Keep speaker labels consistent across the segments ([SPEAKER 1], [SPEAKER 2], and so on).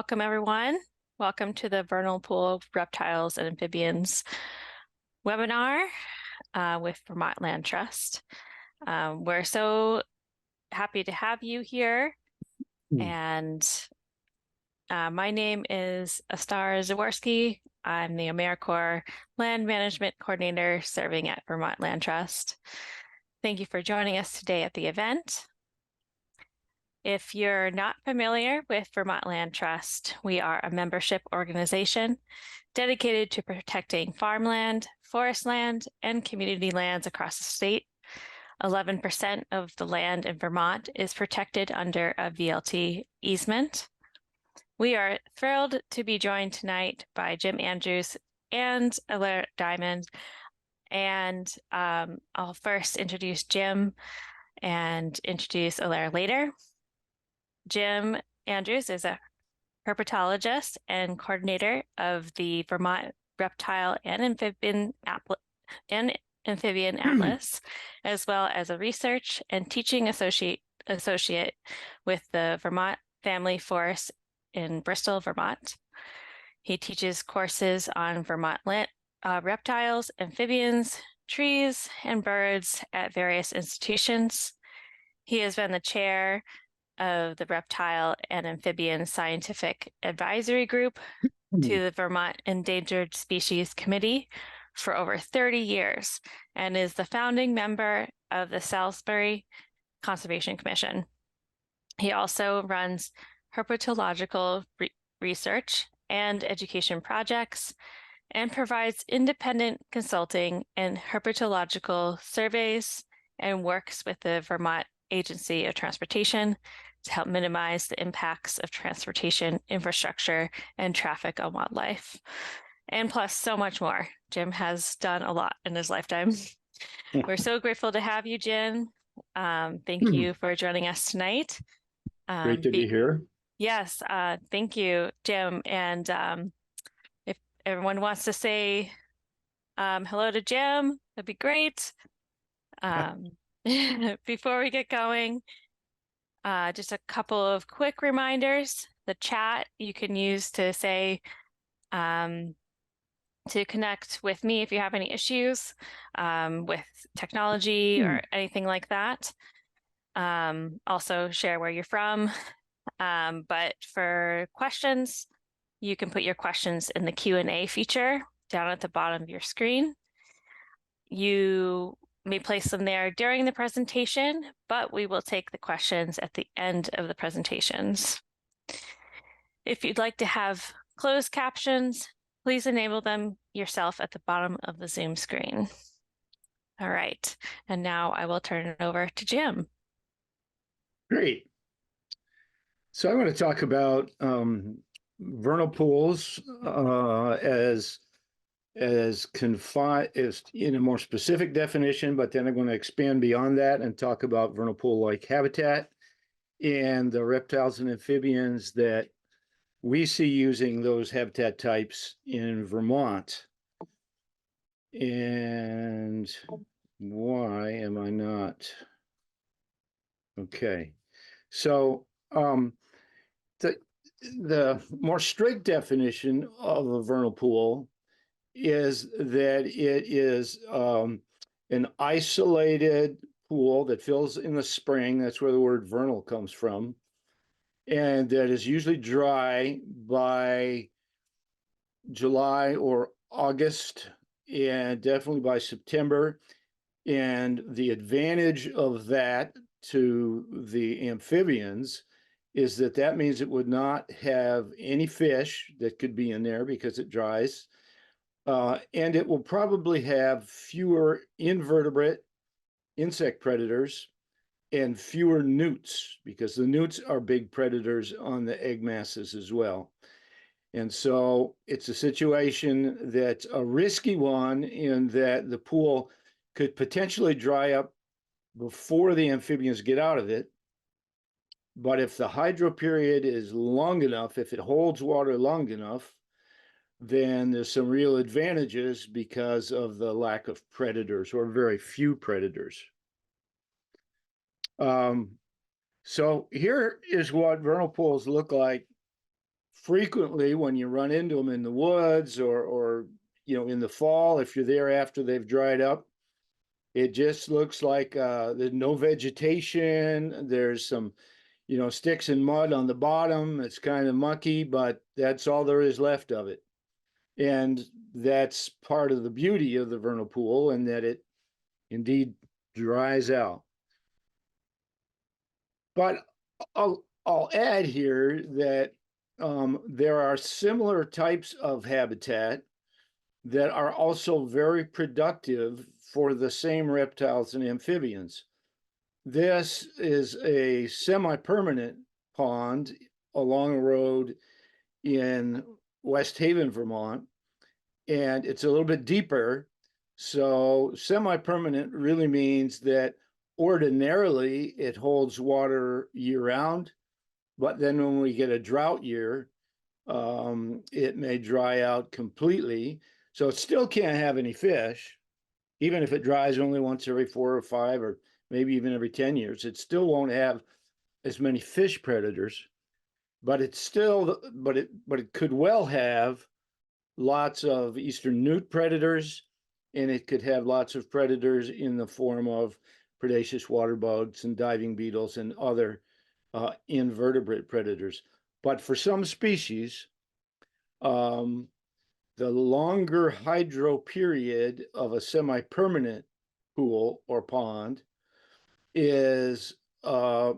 [SPEAKER 1] Welcome, everyone. Welcome to the Vernal Pool Reptiles and Amphibians webinar with Vermont Land Trust. We're so happy to have you here. And my name is Astar Zaworski. I'm the AmeriCorps Land Management Coordinator serving at Vermont Land Trust. Thank you for joining us today at the event. If you're not familiar with Vermont Land Trust, we are a membership organization dedicated to protecting farmland, forest land, and community lands across the state. 11% of the land in Vermont is protected under a VLT easement. We are thrilled to be joined tonight by Jim Andrews and Alaire Diamond. And I'll first introduce Jim and introduce Alaire later. Jim Andrews is a herpetologist and coordinator of the Vermont Reptile and Amphibian Atlas, as well as a research and teaching associate with the Vermont Family Forest in Bristol, Vermont. He teaches courses on Vermont reptiles, amphibians, trees, and birds at various institutions. He has been the chair of the Reptile and Amphibian Scientific Advisory Group to the Vermont Endangered Species Committee for over 30 years and is the founding member of the Salisbury Conservation Commission. He also runs herpetological research and education projects and provides independent consulting and herpetological surveys and works with the Vermont Agency of Transportation to help minimize the impacts of transportation infrastructure and traffic on wildlife. And plus so much more. Jim has done a lot in his lifetime. We're so grateful to have you, Jim. Thank you for joining us tonight.
[SPEAKER 2] Great to be here.
[SPEAKER 1] Yes, thank you, Jim. And if everyone wants to say hello to Jim, that'd be great. Before we get going, just a couple of quick reminders. The chat you can use to say, to connect with me if you have any issues with technology or anything like that. Also share where you're from. But for questions, you can put your questions in the Q&A feature down at the bottom of your screen. You may place them there during the presentation, but we will take the questions at the end of the presentations. If you'd like to have closed captions, please enable them yourself at the bottom of the Zoom screen. All right, and now I will turn it over to Jim.
[SPEAKER 2] Great. So I want to talk about vernal pools as confined as in a more specific definition, but then I'm going to expand beyond that and talk about vernal pool-like habitat and the reptiles and amphibians that we see using those habitat types in Vermont. And why am I not? Okay. So the more strict definition of a vernal pool is that it is an isolated pool that fills in the spring. That's where the word vernal comes from. And that is usually dry by July or August, and definitely by September. And the advantage of that to the amphibians is that that means it would not have any fish that could be in there because it dries. And it will probably have fewer invertebrate insect predators and fewer newts, because the newts are big predators on the egg masses as well. And so it's a situation that's a risky one in that the pool could potentially dry up before the amphibians get out of it. But if the hydro period is long enough, if it holds water long enough, then there's some real advantages because of the lack of predators or very few predators. So here is what vernal pools look like frequently when you run into them in the woods or in the fall, if you're there after they've dried up, it just looks like there's no vegetation. There's some, sticks and mud on the bottom. It's kind of mucky, but that's all there is left of it. And that's part of the beauty of the vernal pool, and that it indeed dries out. But I'll add here that there are similar types of habitat that are also very productive for the same reptiles and amphibians. This is a semi-permanent pond along a road in West Haven, Vermont, and it's a little bit deeper. So semi-permanent really means that ordinarily it holds water year-round, but then when we get a drought year, it may dry out completely. So it still can't have any fish, even if it dries only once every 4 or 5 or maybe even every 10 years. It still won't have as many fish predators, but it could well have lots of eastern newt predators, and it could have lots of predators in the form of predaceous water bugs and diving beetles and other invertebrate predators. But for some species, the longer hydro period of a semi-permanent pool or pond is a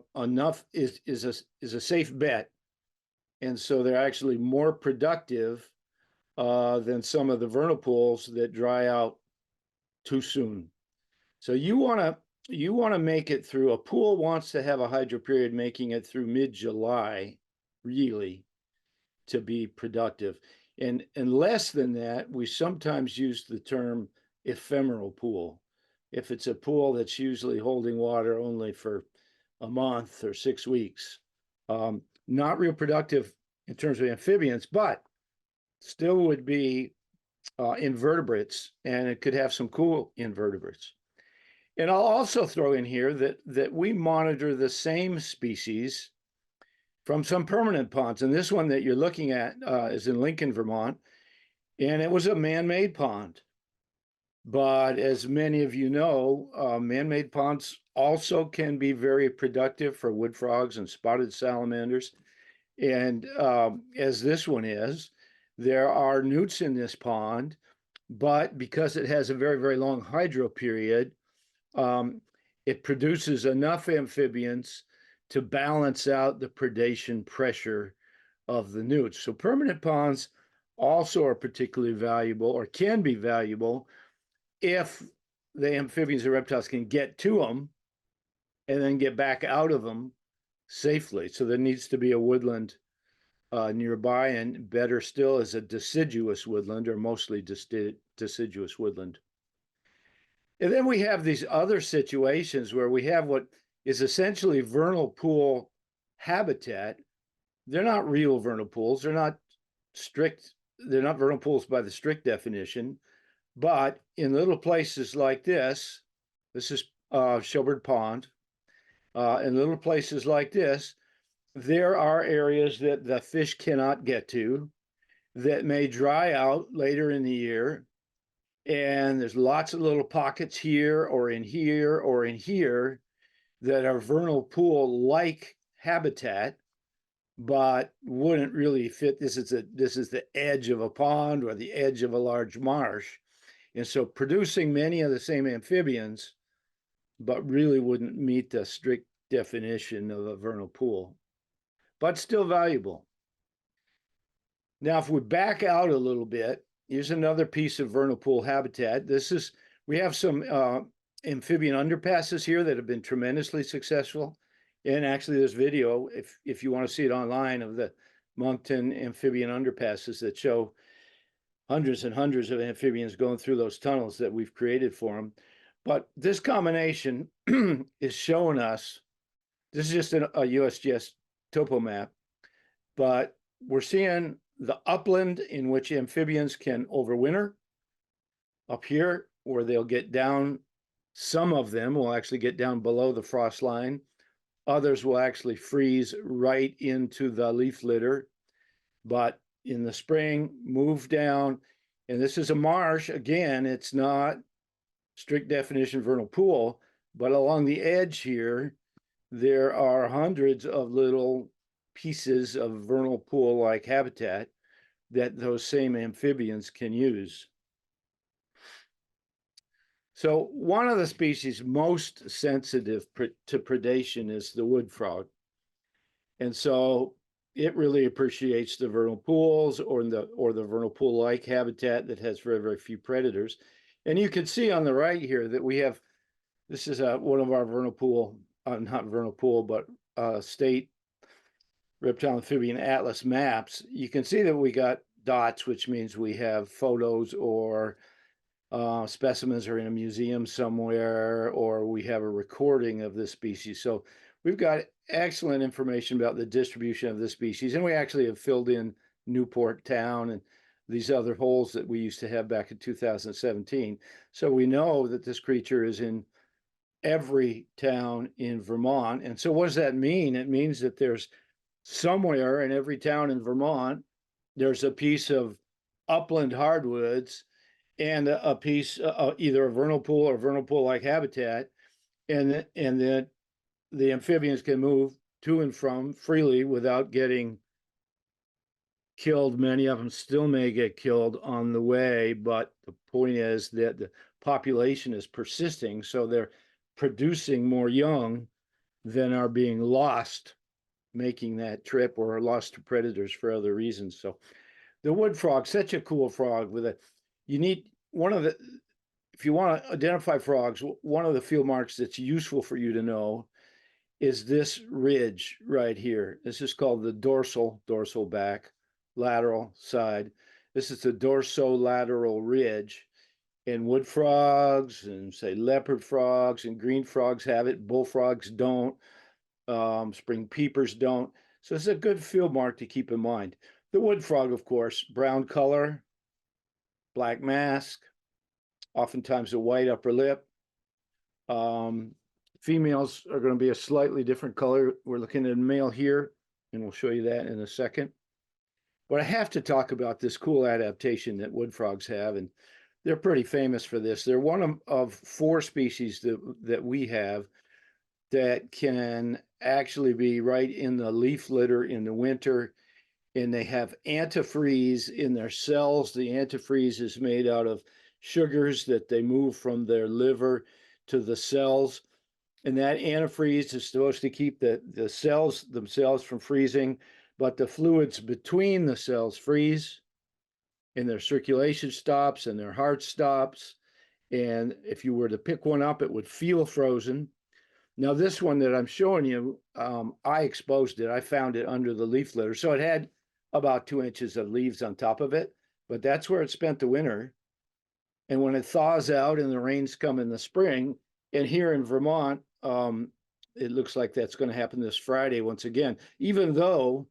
[SPEAKER 2] safe bet, and so they're actually more productive than some of the vernal pools that dry out too soon. So you want to make it through. A pool wants to have a hydro period making it through mid-July, really, to be productive. And less than that, we sometimes use the term ephemeral pool. If it's a pool that's usually holding water only for a month or 6 weeks, not real productive in terms of amphibians, but still would be invertebrates, and it could have some cool invertebrates. And I'll also throw in here that we monitor the same species from some permanent ponds. And this one that you're looking at is in Lincoln, Vermont, and it was a man-made pond. But as many of you know, man-made ponds also can be very productive for wood frogs and spotted salamanders. And as this one is, there are newts in this pond, but because it has a very, very long hydro period, it produces enough amphibians to balance out the predation pressure of the newts. So permanent ponds also are particularly valuable, or can be valuable, if the amphibians or reptiles can get to them and then get back out of them safely. So there needs to be a woodland nearby, and better still is a deciduous woodland, or mostly deciduous woodland. And then we have these other situations where we have what is essentially vernal pool habitat. They're not real vernal pools. They're not vernal pools by the strict definition, but in little places like this is Showbird Pond, in little places like this, there are areas that the fish cannot get to that may dry out later in the year. And there's lots of little pockets here or in here or in here that are vernal pool-like habitat, but wouldn't really fit. This is the edge of a pond or the edge of a large marsh. And so producing many of the same amphibians, but really wouldn't meet the strict definition of a vernal pool, but still valuable. Now, if we back out a little bit, here's another piece of vernal pool habitat. We have some amphibian underpasses here that have been tremendously successful. And actually, there's video, if you want to see it online, of the Moncton amphibian underpasses that show hundreds and hundreds of amphibians going through those tunnels that we've created for them. But this combination is showing us, this is just a USGS topo map, but we're seeing the upland in which amphibians can overwinter up here, where they'll get down. Some of them will actually get down below the frost line. Others will actually freeze right into the leaf litter. but in the spring move down, and this is a marsh. Again, it's not strict definition vernal pool, but along the edge here, there are hundreds of little pieces of vernal pool-like habitat that those same amphibians can use. So one of the species most sensitive to predation is the wood frog. And so it really appreciates the vernal pools or the vernal pool-like habitat that has very, very few predators. And you can see on the right here that we have, this is one of our vernal pool, not vernal pool, but state reptile amphibian atlas maps. You can see that we got dots, which means we have photos or specimens are in a museum somewhere, or we have a recording of this species. So we've got excellent information about the distribution of this species, and we actually have filled in Newport Town and these other holes that we used to have back in 2017. So we know that this creature is in every town in Vermont. And so what does that mean? It means that there's somewhere in every town in Vermont, there's a piece of upland hardwoods and a piece, either a vernal pool or vernal pool-like habitat, and that the amphibians can move to and from freely without getting killed. Many of them still may get killed on the way, but the point is that the population is persisting, so they're producing more young than are being lost making that trip or lost to predators for other reasons. So the wood frog, such a cool frog with a, you need one of the, if you want to identify frogs, one of the field marks that's useful for you to know is this ridge right here. This is called the dorsal back, lateral side. This is the dorsolateral ridge. And wood frogs and say leopard frogs and green frogs have it. Bullfrogs don't. Spring peepers don't. So it's a good field mark to keep in mind. The wood frog, of course, brown color, black mask, oftentimes a white upper lip. Females are going to be a slightly different color. We're looking at a male here, and we'll show you that in a second. But I have to talk about this cool adaptation that wood frogs have, and they're pretty famous for this. They're one of 4 species that we have that can actually be right in the leaf litter in the winter, and they have antifreeze in their cells. The antifreeze is made out of sugars that they move from their liver to the cells, and that antifreeze is supposed to keep the cells themselves from freezing, but the fluids between the cells freeze, and their circulation stops and their heart stops. And if you were to pick one up, it would feel frozen. Now, this one that I'm showing you, I exposed it. I found it under the leaf litter. So it had about 2 inches of leaves on top of it, but that's where it spent the winter. And when it thaws out and the rains come in the spring, and here in Vermont, it looks like that's going to happen this Friday once again, even though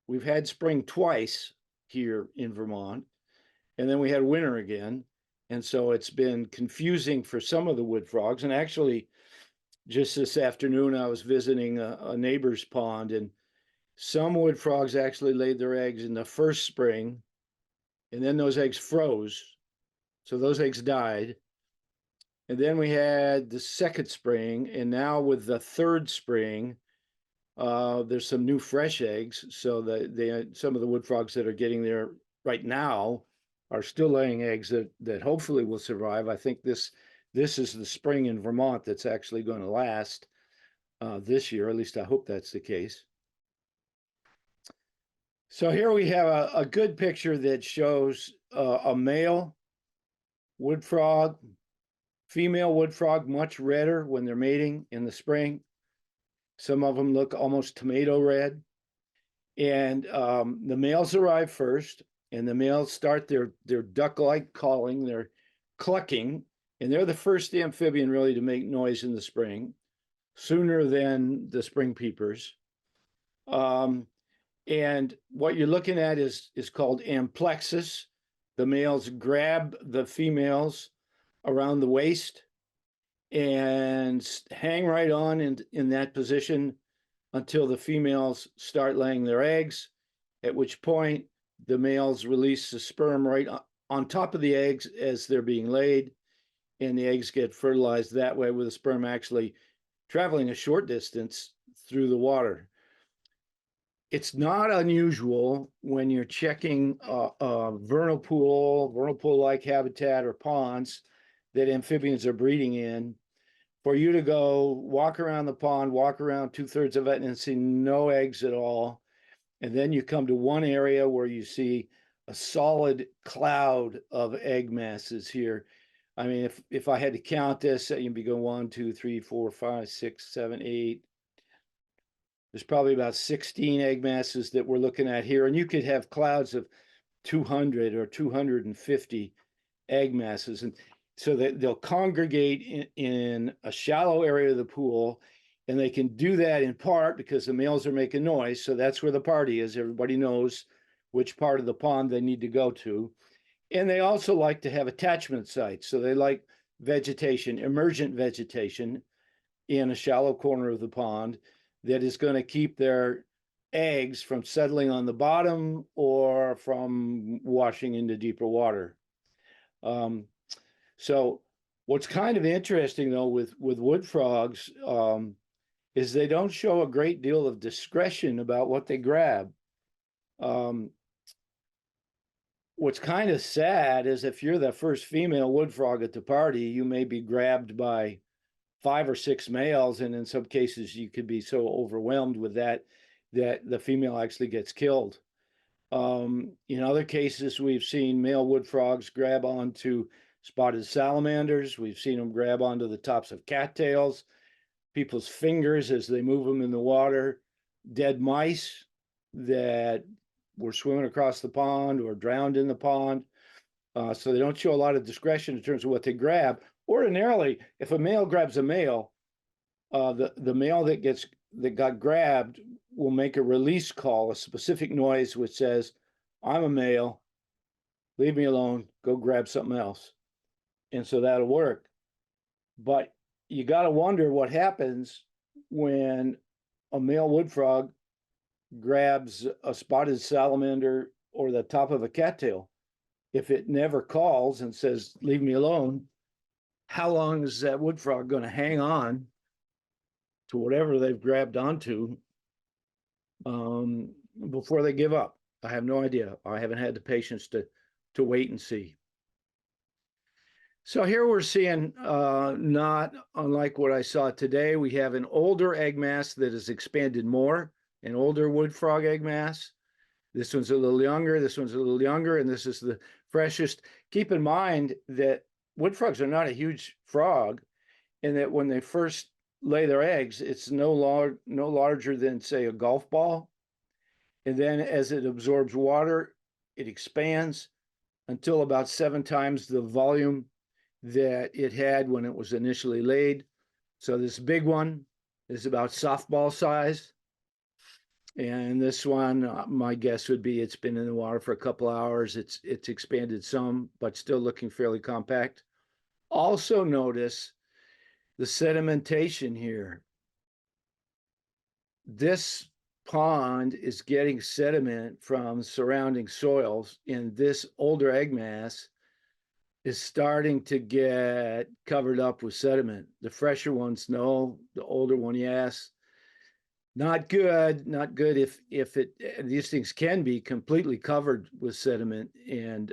[SPEAKER 2] we've had spring twice here in Vermont, and then we had winter again. And so it's been confusing for some of the wood frogs. And actually, just this afternoon, I was visiting a neighbor's pond, and some wood frogs actually laid their eggs in the first spring, and then those eggs froze. So those eggs died. And then we had the second spring, and now with the third spring, there's some new fresh eggs. So some of the wood frogs that are getting there right now are still laying eggs that hopefully will survive. I think this is the spring in Vermont that's actually going to last this year. At least I hope that's the case. So here we have a good picture that shows a male wood frog, female wood frog, much redder when they're mating in the spring. Some of them look almost tomato red. And the males arrive first, and the males start their duck-like calling, their clucking, and they're the first amphibian really to make noise in the spring, sooner than the spring peepers. And what you're looking at is called amplexus. The males grab the females around the waist and hang right on in that position until the females start laying their eggs, at which point the males release the sperm right on top of the eggs as they're being laid, and the eggs get fertilized that way, with the sperm actually traveling a short distance through the water. It's not unusual when you're checking a vernal pool-like habitat or ponds that amphibians are breeding in, for you to go walk around the pond, walk around 2/3 of it and see no eggs at all. And then you come to one area where you see a solid cloud of egg masses here. I mean, if I had to count this, you'd be going 1, 2, 3, 4, 5, 6, 7, 8. There's probably about 16 egg masses that we're looking at here. And you could have clouds of 200 or 250 egg masses. And so they'll congregate in a shallow area of the pool. And they can do that in part because the males are making noise. So that's where the party is. Everybody knows which part of the pond they need to go to. And they also like to have attachment sites. So they like vegetation, emergent vegetation in a shallow corner of the pond that is going to keep their eggs from settling on the bottom or from washing into deeper water. So what's kind of interesting, though, with wood frogs is they don't show a great deal of discretion about what they grab. What's kind of sad is if you're the first female wood frog at the party, you may be grabbed by 5 or 6 males, and in some cases you could be so overwhelmed with that the female actually gets killed. In other cases, we've seen male wood frogs grab onto spotted salamanders. We've seen them grab onto the tops of cattails, people's fingers as they move them in the water, dead mice that were swimming across the pond or drowned in the pond. So they don't show a lot of discretion in terms of what they grab. Ordinarily, if a male grabs a male, the male that got grabbed will make a release call, a specific noise which says, "I'm a male, leave me alone, go grab something else." And so that'll work. But you got to wonder what happens when a male wood frog grabs a spotted salamander or the top of a cattail. If it never calls and says, "Leave me alone," how long is that wood frog going to hang on to whatever they've grabbed onto before they give up? I have no idea. I haven't had the patience to wait and see. So here we're seeing, not unlike what I saw today, we have an older egg mass that has expanded more, an older wood frog egg mass. This one's a little younger, this one's a little younger, and this is the freshest. Keep in mind that wood frogs are not a huge frog, and that when they first lay their eggs, it's no larger than, say, a golf ball. And then as it absorbs water, it expands until about 7 times the volume that it had when it was initially laid. So this big one is about softball size. And this one, my guess would be it's been in the water for a couple hours. It's expanded some, but still looking fairly compact. Also notice the sedimentation here. This pond is getting sediment from surrounding soils, and this older egg mass is starting to get covered up with sediment. The fresher ones, no. The older one, yes. Not good. Not good if these things can be completely covered with sediment, and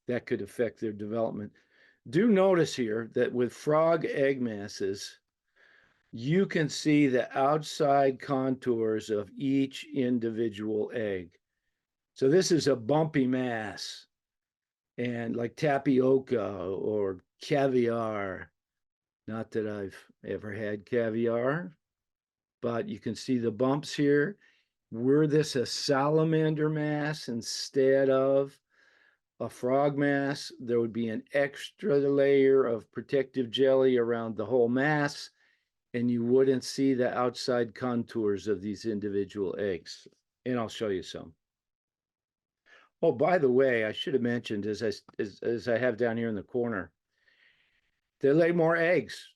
[SPEAKER 2] that could affect their development. Do notice here that with frog egg masses, you can see the outside contours of each individual egg. So this is a bumpy mass, and like tapioca or caviar. Not that I've ever had caviar, but you can see the bumps here. Were this a salamander mass instead of a frog mass, there would be an extra layer of protective jelly around the whole mass, and you wouldn't see the outside contours of these individual eggs. And I'll show you some. Oh, by the way, I should have mentioned, as I have down here in the corner, they lay more eggs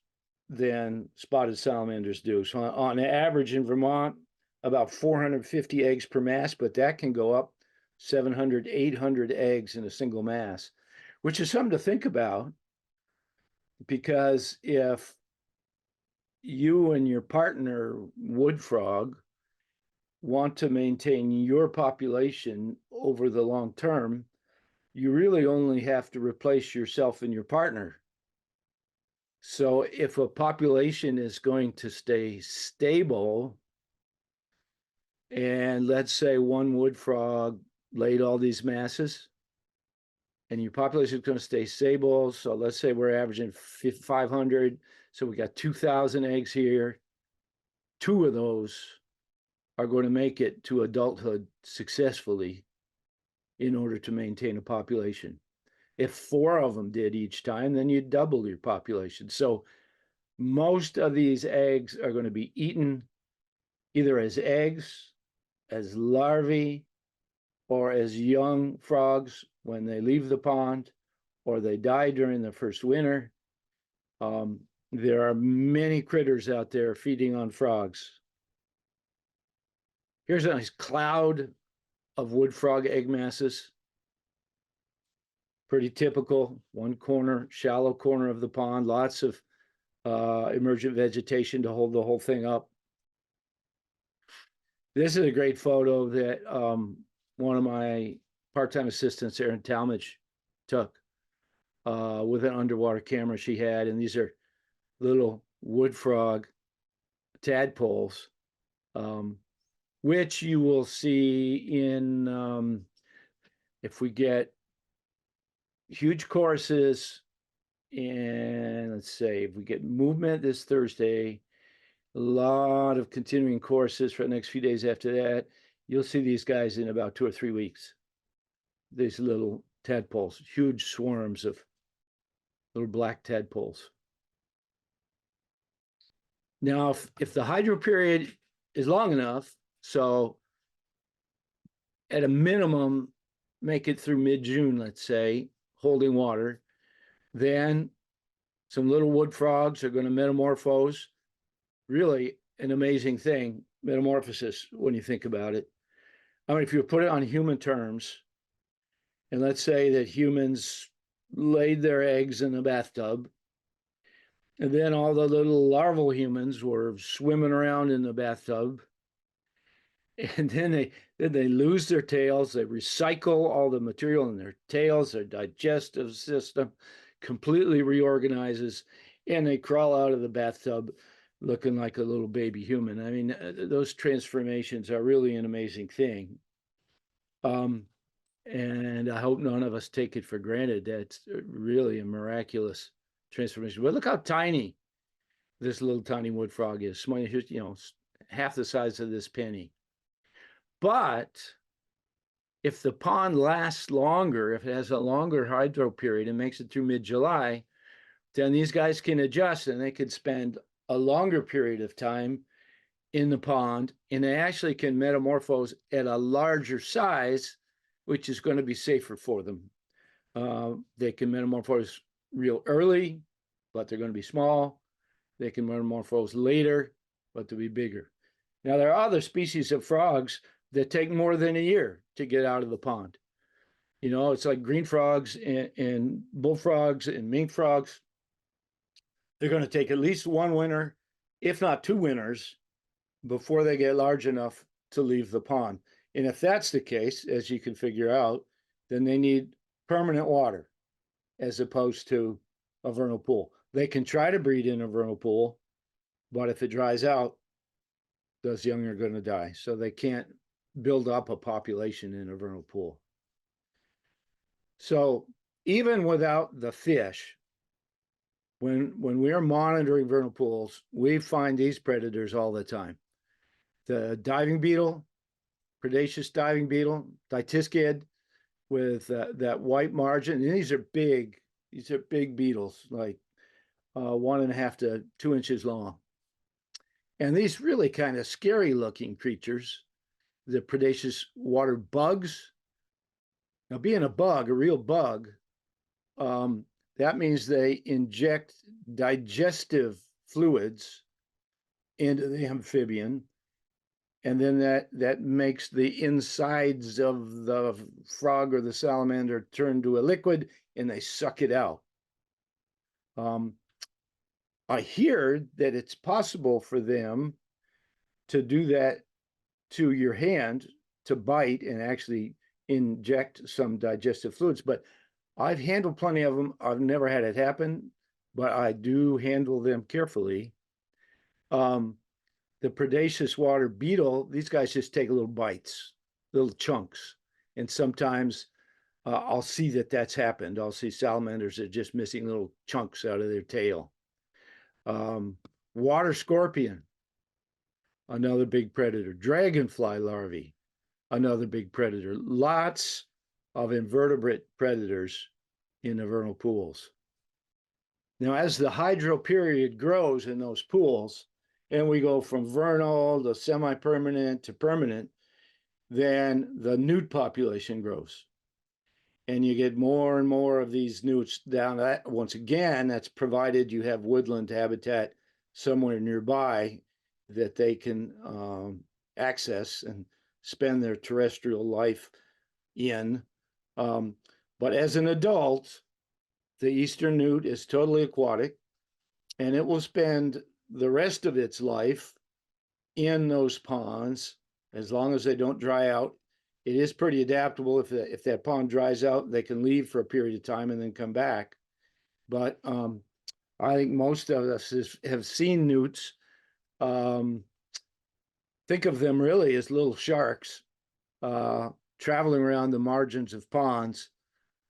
[SPEAKER 2] than spotted salamanders do. So on average in Vermont, about 450 eggs per mass, but that can go up 700, 800 eggs in a single mass, which is something to think about, because if you and your partner wood frog want to maintain your population over the long term, you really only have to replace yourself and your partner. So if a population is going to stay stable, and let's say one wood frog laid all these masses, and your population is going to stay stable, so let's say we're averaging 500, so we got 2,000 eggs here. 2 of those are going to make it to adulthood successfully in order to maintain a population. If 4 of them did each time, then you'd double your population. So most of these eggs are going to be eaten either as eggs, as larvae, or as young frogs when they leave the pond, or they die during the first winter. There are many critters out there feeding on frogs. Here's a nice cloud of wood frog egg masses. Pretty typical, one corner, shallow corner of the pond, lots of emergent vegetation to hold the whole thing up. This is a great photo that one of my part-time assistants, Erin Talmadge, took with an underwater camera she had. And these are little wood frog tadpoles, which you will see in, if we get huge choruses, and let's say if we get movement this Thursday, a lot of continuing courses for the next few days after that, you'll see these guys in about 2 or 3 weeks. These little tadpoles, huge swarms of little black tadpoles. Now, if the hydro period is long enough, so at a minimum, make it through mid-June, let's say, holding water, then some little wood frogs are going to metamorphose. Really an amazing thing, metamorphosis, when you think about it. I mean, if you put it on human terms, and let's say that humans laid their eggs in a bathtub, and then all the little larval humans were swimming around in the bathtub, and then they lose their tails, they recycle all the material in their tails, their digestive system completely reorganizes, and they crawl out of the bathtub looking like a little baby human. I mean, those transformations are really an amazing thing. And I hope none of us take it for granted. That's really a miraculous transformation. But look how tiny this little tiny wood frog is. You know, half the size of this penny. But if the pond lasts longer, if it has a longer hydro period and makes it through mid-July, then these guys can adjust and they can spend a longer period of time in the pond, and they actually can metamorphose at a larger size, which is going to be safer for them. They can metamorphose real early, but they're going to be small. They can metamorphose later, but they'll be bigger. Now, there are other species of frogs that take more than a year to get out of the pond. You know, it's like green frogs and bullfrogs and mink frogs. They're going to take at least 1 winter, if not 2 winters, before they get large enough to leave the pond. And if that's the case, as you can figure out, then they need permanent water as opposed to a vernal pool. They can try to breed in a vernal pool, but if it dries out, those young are going to die. So they can't build up a population in a vernal pool. So even without the fish, when we are monitoring vernal pools, we find these predators all the time. The diving beetle, predaceous diving beetle, Dytiscid, with that white margin. And these are big beetles, like 1.5 to 2 inches long. And these really kind of scary looking creatures, the predaceous water bugs. Now, being a bug, a real bug, that means they inject digestive fluids into the amphibian, and then that makes the insides of the frog or the salamander turn to a liquid, and they suck it out. I hear that it's possible for them to do that to your hand, to bite and actually inject some digestive fluids, but I've handled plenty of them. I've never had it happen, but I do handle them carefully. The predaceous water beetle, these guys just take little bites, little chunks. And sometimes I'll see that that's happened. I'll see salamanders that are just missing little chunks out of their tail. Water scorpion, another big predator. Dragonfly larvae, another big predator. Lots of invertebrate predators in the vernal pools. Now, as the hydro period grows in those pools, and we go from vernal to semi-permanent to permanent, then the newt population grows. And you get more and more of these newts down. That, once again, that's provided you have woodland habitat somewhere nearby that they can access and spend their terrestrial life in. But as an adult, the eastern newt is totally aquatic, and it will spend the rest of its life in those ponds as long as they don't dry out. It is pretty adaptable. If that pond dries out, they can leave for a period of time and then come back. But I think most of us have seen newts. Think of them really as little sharks traveling around the margins of ponds,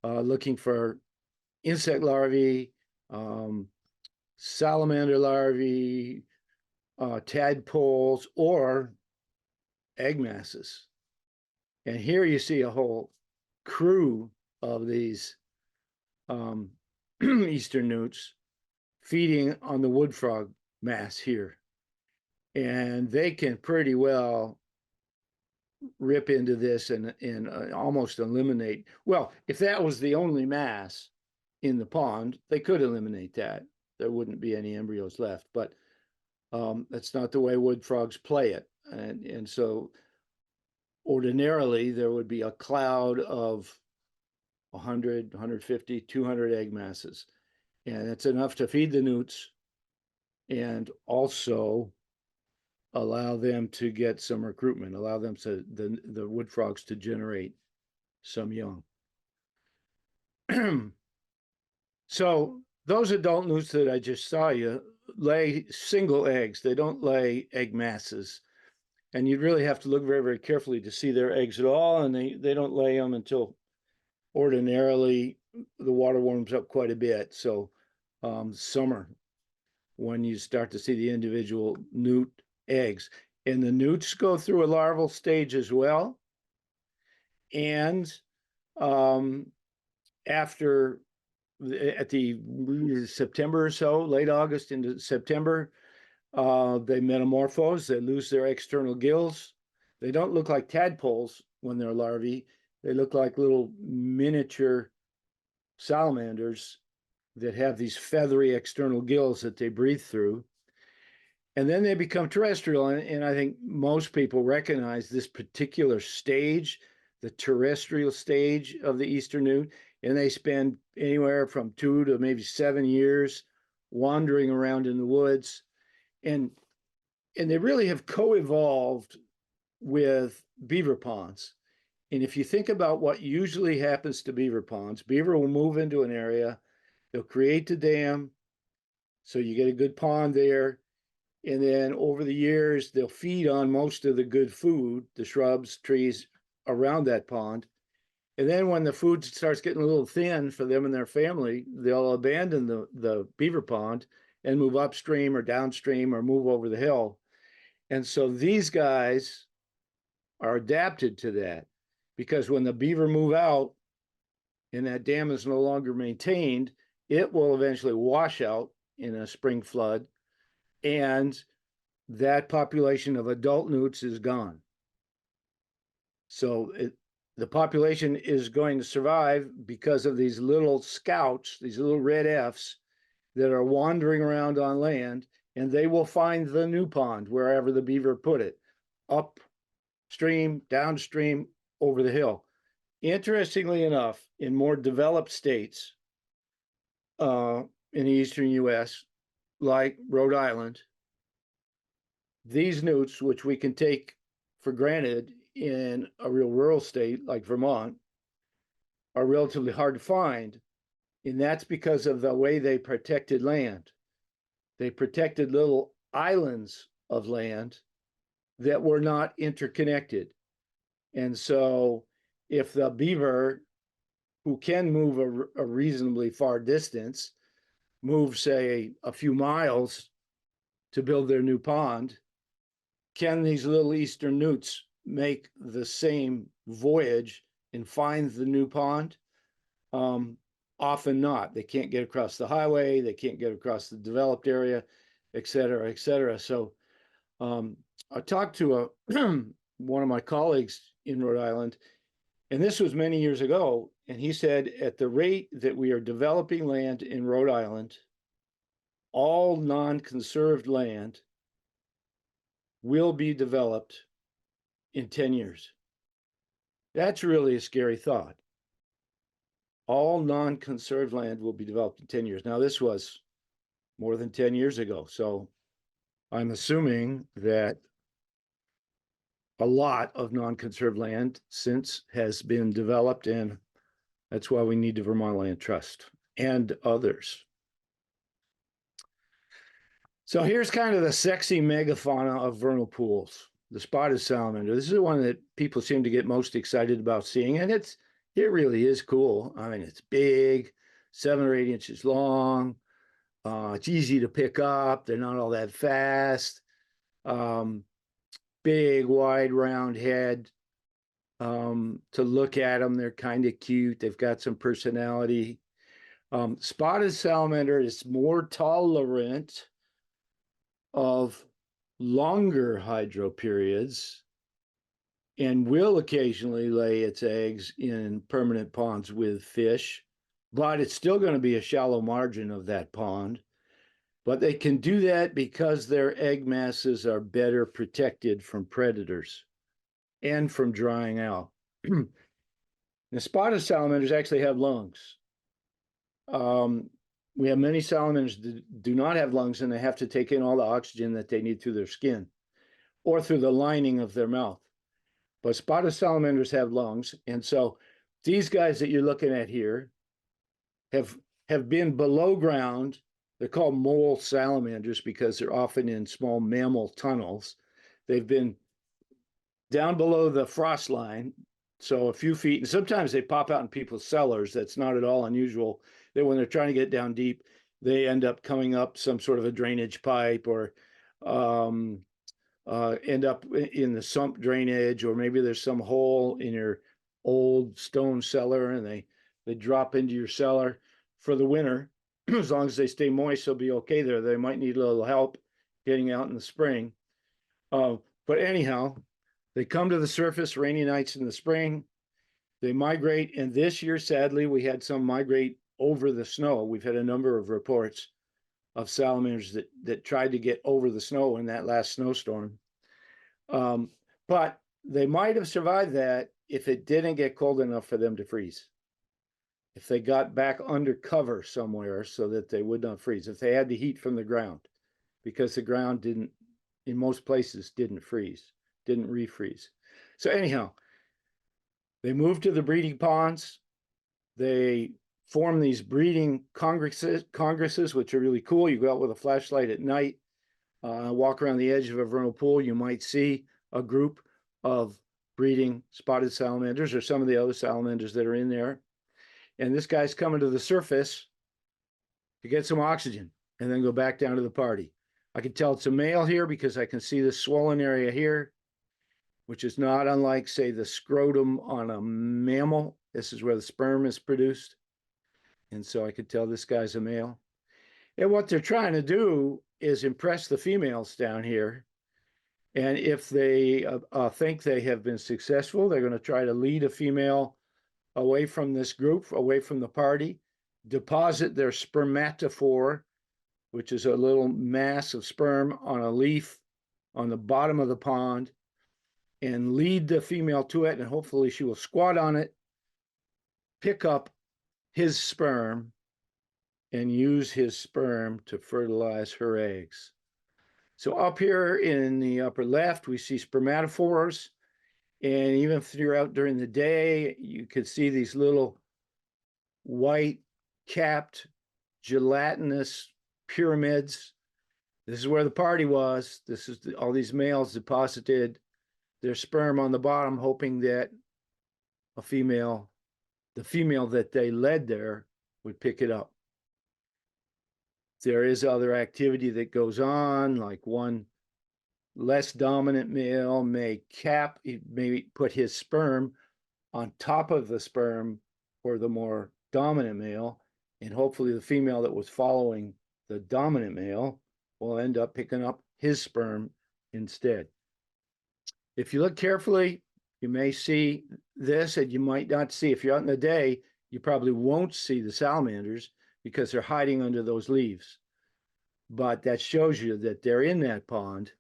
[SPEAKER 2] looking for insect larvae, salamander larvae, tadpoles, or egg masses. And here you see a whole crew of these eastern newts feeding on the wood frog mass here. And they can pretty well rip into this and almost eliminate. Well, if that was the only mass in the pond, they could eliminate that. There wouldn't be any embryos left, but that's not the way wood frogs play it. And so ordinarily there would be a cloud of 100, 150, 200 egg masses. And it's enough to feed the newts and also allow them to get some recruitment, allow them to the wood frogs to generate some young. So those adult newts that I just saw you lay single eggs. They don't lay egg masses. And you'd really have to look very, very carefully to see their eggs at all. And they don't lay them until ordinarily the water warms up quite a bit. So summer, when you start to see the individual newt eggs. And the newts go through a larval stage as well. And after at the September or so, late August into September, they metamorphose, they lose their external gills. They don't look like tadpoles when they're larvae. They look like little miniature salamanders that have these feathery external gills that they breathe through. And then they become terrestrial. And I think most people recognize this particular stage, the terrestrial stage of the eastern newt. And they spend anywhere from 2 to maybe 7 years wandering around in the woods. And they really have co-evolved with beaver ponds. And if you think about what usually happens to beaver ponds, beaver will move into an area, they'll create the dam, so you get a good pond there. And then over the years, they'll feed on most of the good food, the shrubs, trees around that pond. And then when the food starts getting a little thin for them and their family, they'll abandon the beaver pond and move upstream or downstream or move over the hill. And so these guys are adapted to that, because when the beaver move out and that dam is no longer maintained, it will eventually wash out in a spring flood, and that population of adult newts is gone. So the population is going to survive because of these little scouts, these little red Fs that are wandering around on land, and they will find the new pond wherever the beaver put it, up upstream, downstream, over the hill. Interestingly enough, in more developed states in the eastern US, like Rhode Island, these newts, which we can take for granted in a real rural state like Vermont, are relatively hard to find. And that's because of the way they protected land. They protected little islands of land that were not interconnected. And so if the beaver, who can move a reasonably far distance, move, say, a few miles to build their new pond, can these little eastern newts make the same voyage and find the new pond? Often not. They can't get across the highway, they can't get across the developed area, et cetera, et cetera. So I talked to one of my colleagues in Rhode Island, and this was many years ago, and he said, at the rate that we are developing land in Rhode Island, all non-conserved land will be developed in 10 years. That's really a scary thought. All non-conserved land will be developed in 10 years. Now, this was more than 10 years ago, so I'm assuming that a lot of non-conserved land since has been developed, and that's why we need the Vermont Land Trust and others. So here's kind of the sexy megafauna of vernal pools, the spotted salamander. This is the one that people seem to get most excited about seeing, and it really is cool. I mean, it's big, 7 or 8 inches long. It's easy to pick up. They're not all that fast. Big, wide, round head. To look at them, they're kind of cute. They've got some personality. Spotted salamander is more tolerant of longer hydro periods and will occasionally lay its eggs in permanent ponds with fish, but it's still going to be a shallow margin of that pond. But they can do that because their egg masses are better protected from predators and from drying out. The spotted salamanders actually have lungs. We have many salamanders that do not have lungs, and they have to take in all the oxygen that they need through their skin or through the lining of their mouth. But spotted salamanders have lungs, and so these guys that you're looking at here have been below ground. They're called mole salamanders because they're often in small mammal tunnels. They've been down below the frost line, so a few feet, and sometimes they pop out in people's cellars. That's not at all unusual. That when they're trying to get down deep, they end up coming up some sort of a drainage pipe, or end up in the sump drainage, or maybe there's some hole in your old stone cellar, and they drop into your cellar for the winter. As long as they stay moist, they'll be okay there. They might need a little help getting out in the spring. But anyhow, they come to the surface rainy nights in the spring. They migrate, and this year, sadly, we had some migrate over the snow. We've had a number of reports of salamanders that tried to get over the snow in that last snowstorm. But they might have survived that if it didn't get cold enough for them to freeze. If they got back under cover somewhere so that they would not freeze. If they had the heat from the ground, because the ground didn't, in most places, didn't freeze, didn't refreeze. So anyhow, they moved to the breeding ponds. They form these breeding congresses, which are really cool. You go out with a flashlight at night, walk around the edge of a vernal pool, you might see a group of breeding spotted salamanders or some of the other salamanders that are in there. And this guy's coming to the surface to get some oxygen and then go back down to the party. I can tell it's a male here because I can see the swollen area here, which is not unlike, say, the scrotum on a mammal. This is where the sperm is produced. And so I could tell this guy's a male. And what they're trying to do is impress the females down here. And if they think they have been successful, they're going to try to lead a female away from this group, away from the party, deposit their spermatophore, which is a little mass of sperm on a leaf on the bottom of the pond. and lead the female to it, and hopefully she will squat on it, pick up his sperm, and use his sperm to fertilize her eggs. So up here in the upper left, we see spermatophores. And even throughout during the day, you could see these little white capped gelatinous pyramids. This is where the party was. This is all these males deposited their sperm on the bottom, hoping that the female that they led there would pick it up. There is other activity that goes on, like one less dominant male may put his sperm on top of the sperm for the more dominant male, and hopefully the female that was following the dominant male will end up picking up his sperm instead. If you look carefully, you may see this, and you might not see. If you're out in the day, you probably won't see the salamanders because they're hiding under those leaves. But that shows you that they're in that pond.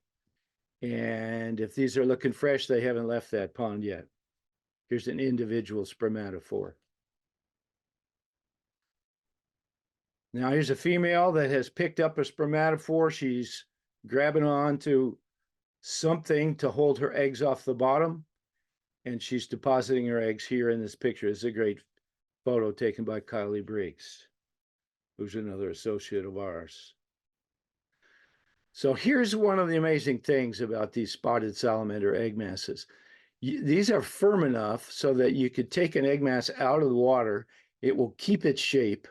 [SPEAKER 2] And if these are looking fresh, they haven't left that pond yet. Here's an individual spermatophore. Now here's a female that has picked up a spermatophore. She's grabbing on to something to hold her eggs off the bottom, and she's depositing her eggs here in this picture. This is a great photo taken by Kylie Briggs, who's another associate of ours. So here's one of the amazing things about these spotted salamander egg masses. These are firm enough so that you could take an egg mass out of the water. It will keep its shape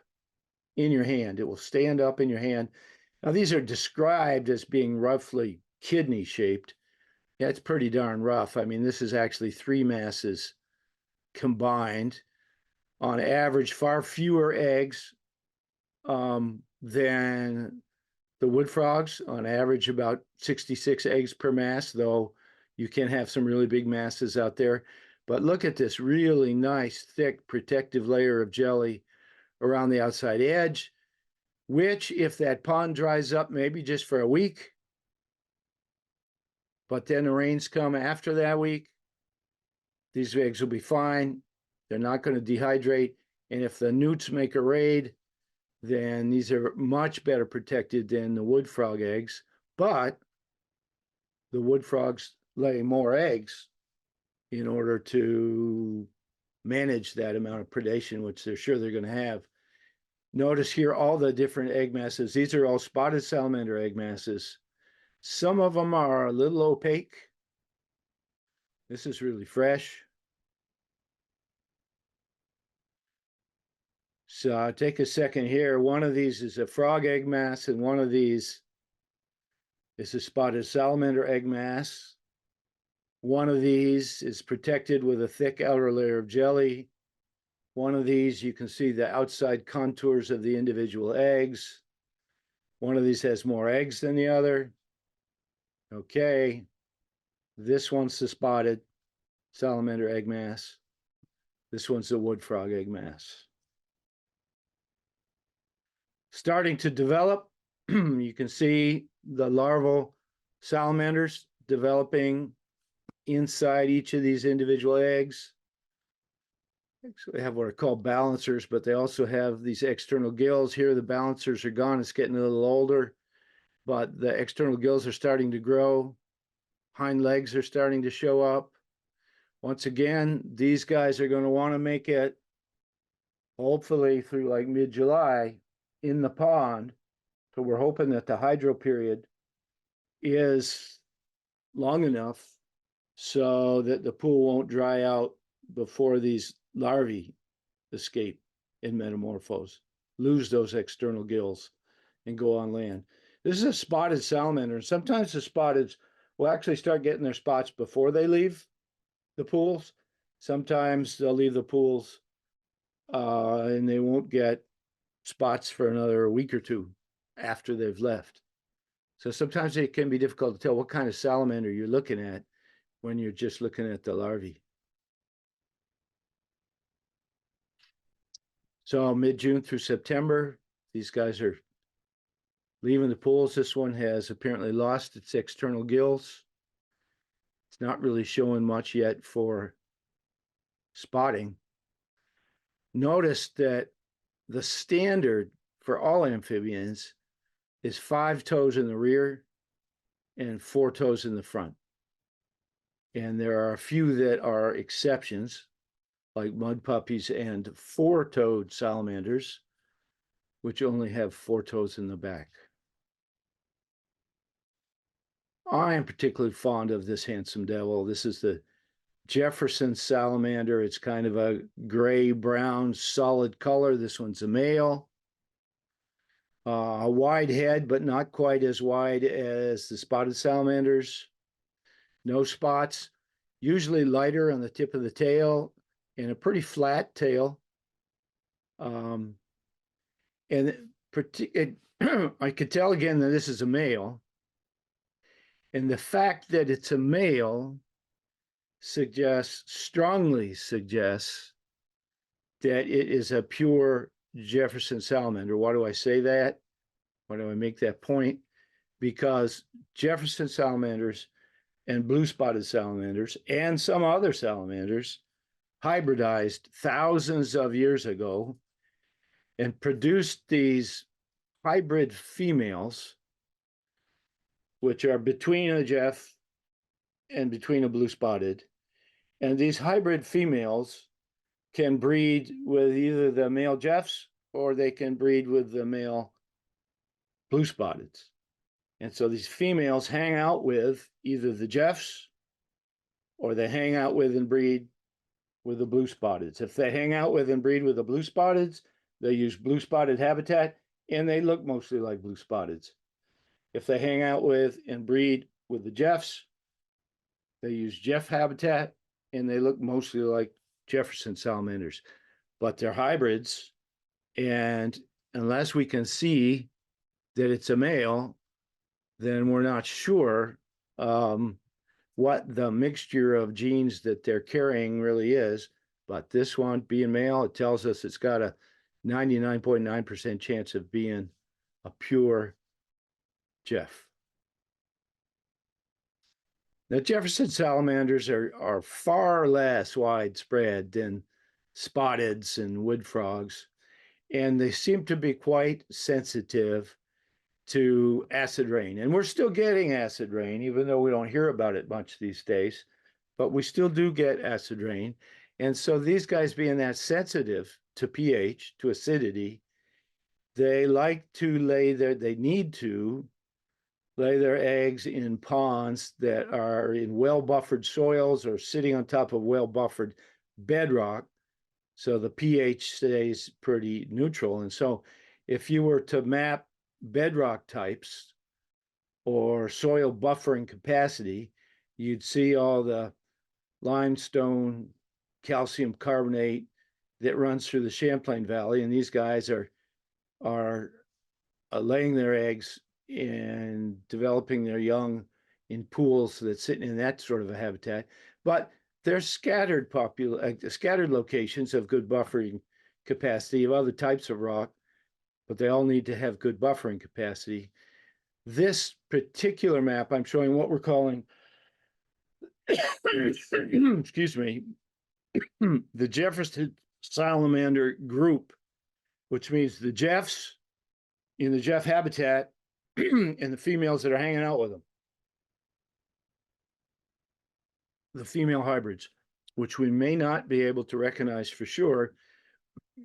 [SPEAKER 2] in your hand. It will stand up in your hand. Now, these are described as being roughly kidney shaped. That's pretty darn rough. I mean, this is actually 3 masses combined. On average, far fewer eggs than the wood frogs. On average, about 66 eggs per mass, though you can have some really big masses out there. But look at this really nice, thick, protective layer of jelly around the outside edge, which, if that pond dries up maybe just for a week, but then the rains come after that week, these eggs will be fine. They're not going to dehydrate. And if the newts make a raid, then these are much better protected than the wood frog eggs. But the wood frogs lay more eggs in order to manage that amount of predation, which they're sure they're going to have. Notice here all the different egg masses. These are all spotted salamander egg masses. Some of them are a little opaque. This is really fresh. So I'll take a second here. One of these is a frog egg mass, and one of these is a spotted salamander egg mass. One of these is protected with a thick outer layer of jelly. One of these, you can see the outside contours of the individual eggs. One of these has more eggs than the other. Okay, this one's the spotted salamander egg mass. This one's the wood frog egg mass. Starting to develop, you can see the larval salamanders developing inside each of these individual eggs. They have what are called balancers, but they also have these external gills. Here, the balancers are gone. It's getting a little older, but the external gills are starting to grow. Hind legs are starting to show up. Once again, these guys are going to want to make it, hopefully through like mid-July, in the pond. So we're hoping that the hydro period is long enough so that the pool won't dry out before these larvae escape and metamorphose, lose those external gills, and go on land. This is a spotted salamander, and sometimes the spotteds will actually start getting their spots before they leave the pools. Sometimes they'll leave the pools and they won't get spots for another week or two after they've left. So sometimes it can be difficult to tell what kind of salamander you're looking at when you're just looking at the larvae. So mid-June through September, these guys are leaving the pools. This one has apparently lost its external gills. It's not really showing much yet for spotting. Notice that the standard for all amphibians is 5 toes in the rear and 4 toes in the front. And there are a few that are exceptions, like mud puppies and 4-toed salamanders, which only have 4 toes in the back. I am particularly fond of this handsome devil. This is the Jefferson salamander. It's kind of a gray-brown solid color. This one's a male. A wide head, but not quite as wide as the spotted salamanders. No spots, usually lighter on the tip of the tail and a pretty flat tail. And I could tell again that this is a male. And the fact that it's a male strongly suggests that it is a pure Jefferson salamander. Why do I say that? Why do I make that point? Because Jefferson salamanders and blue spotted salamanders and some other salamanders hybridized thousands of years ago and produced these hybrid females, which are between a Jeff and between a blue spotted. And these hybrid females can breed with either the male Jeffs or they can breed with the male blue spotteds. And so these females hang out with either the Jeffs or they hang out with and breed with the blue spotteds. If they hang out with and breed with the blue spotteds, they use blue spotted habitat and they look mostly like blue spotteds. If they hang out with and breed with the Jeffs, they use Jeff habitat and they look mostly like Jefferson salamanders, but they're hybrids. And unless we can see that it's a male, then we're not sure what the mixture of genes that they're carrying really is. But this one being male, it tells us it's got a 99.9% chance of being a pure Jeff. Now, Jefferson salamanders are far less widespread than spotteds and wood frogs, and they seem to be quite sensitive to acid rain. And we're still getting acid rain, even though we don't hear about it much these days, but we still do get acid rain. And so these guys being that sensitive to pH, to acidity, they need to lay their eggs in ponds that are in well-buffered soils or sitting on top of well-buffered bedrock, so the pH stays pretty neutral. And so if you were to map bedrock types or soil buffering capacity, you'd see all the limestone calcium carbonate that runs through the Champlain Valley, and these guys are laying their eggs and developing their young in pools that's sitting in that sort of a habitat. But there's scattered locations of good buffering capacity of other types of rock, but they all need to have good buffering capacity. This particular map, I'm showing what we're calling, excuse me, the Jefferson salamander group, which means the Jeffs in the Jeff habitat and the females that are hanging out with them. The female hybrids, which we may not be able to recognize for sure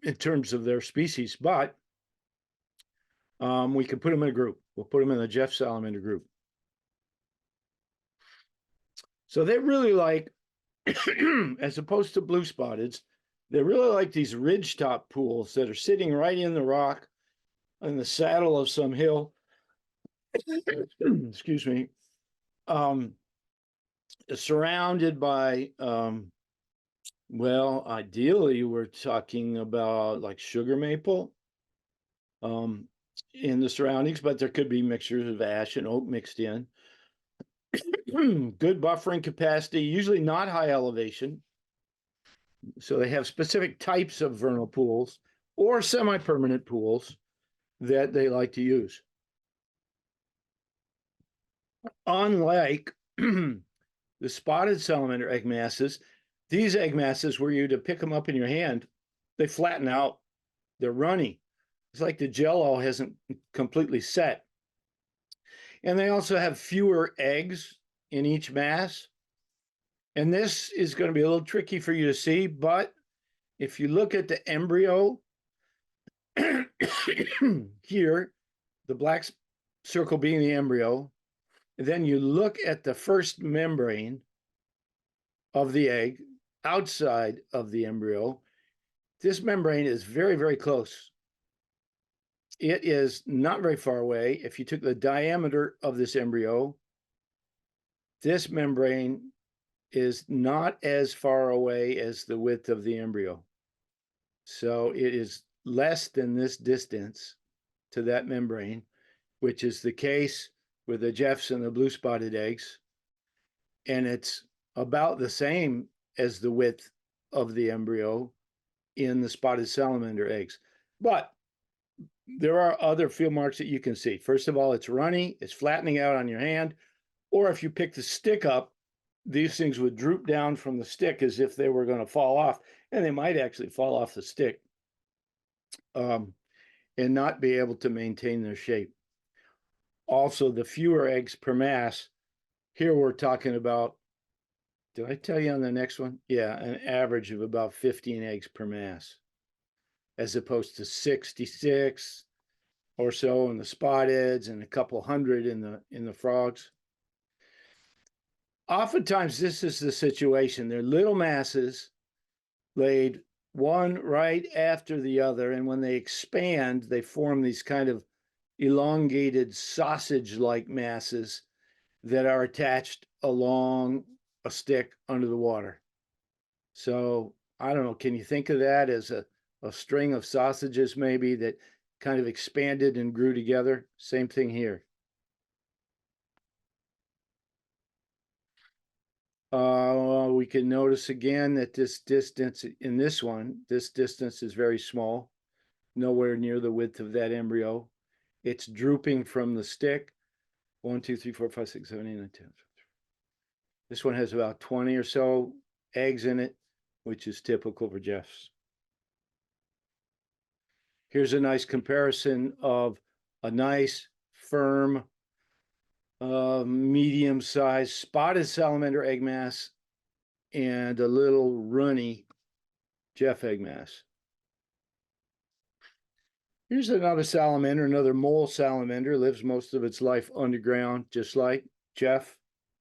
[SPEAKER 2] in terms of their species, but we can put them in a group. We'll put them in the Jeff salamander group. So they really like, as opposed to blue spotteds, they really like these ridgetop pools that are sitting right in the rock in the saddle of some hill. Excuse me. Surrounded by, well, ideally, we're talking about like sugar maple in the surroundings, but there could be mixtures of ash and oak mixed in. Good buffering capacity, usually not high elevation. So they have specific types of vernal pools or semi-permanent pools that they like to use. Unlike the spotted salamander egg masses, these egg masses, were you to pick them up in your hand, they flatten out. They're runny. It's like the jello hasn't completely set. And they also have fewer eggs in each mass. And this is going to be a little tricky for you to see, but if you look at the embryo here, the black circle being the embryo, then you look at the first membrane of the egg outside of the embryo, this membrane is very, very close. It is not very far away. If you took the diameter of this embryo, this membrane is not as far away as the width of the embryo. So it is less than this distance to that membrane, which is the case with the Jefferson, the blue spotted eggs. And it's about the same as the width of the embryo in the spotted salamander eggs. But there are other field marks that you can see. First of all, it's runny, it's flattening out on your hand, or if you pick the stick up, these things would droop down from the stick as if they were going to fall off, and they might actually fall off the stick and not be able to maintain their shape. Also, the fewer eggs per mass, here we're talking about, did I tell you on the next one? Yeah, an average of about 15 eggs per mass, as opposed to 66 or so in the spotteds and a couple hundred in the frogs. Oftentimes, this is the situation. They're little masses laid one right after the other, and when they expand, they form these kind of elongated sausage-like masses that are attached along a stick under the water. So I don't know, can you think of that as a string of sausages maybe that kind of expanded and grew together? Same thing here. We can notice again that this distance in this one, this distance is very small, nowhere near the width of that embryo. It's drooping from the stick. 1, 2, 3, 4, 5, 6, 7, 8, 9, 10. This one has about 20 or so eggs in it, which is typical for Jeff's. Here's a nice comparison of a nice, firm, medium-sized spotted salamander egg mass and a little runny Jeff egg mass. Here's another salamander, another mole salamander, lives most of its life underground, just like Jeff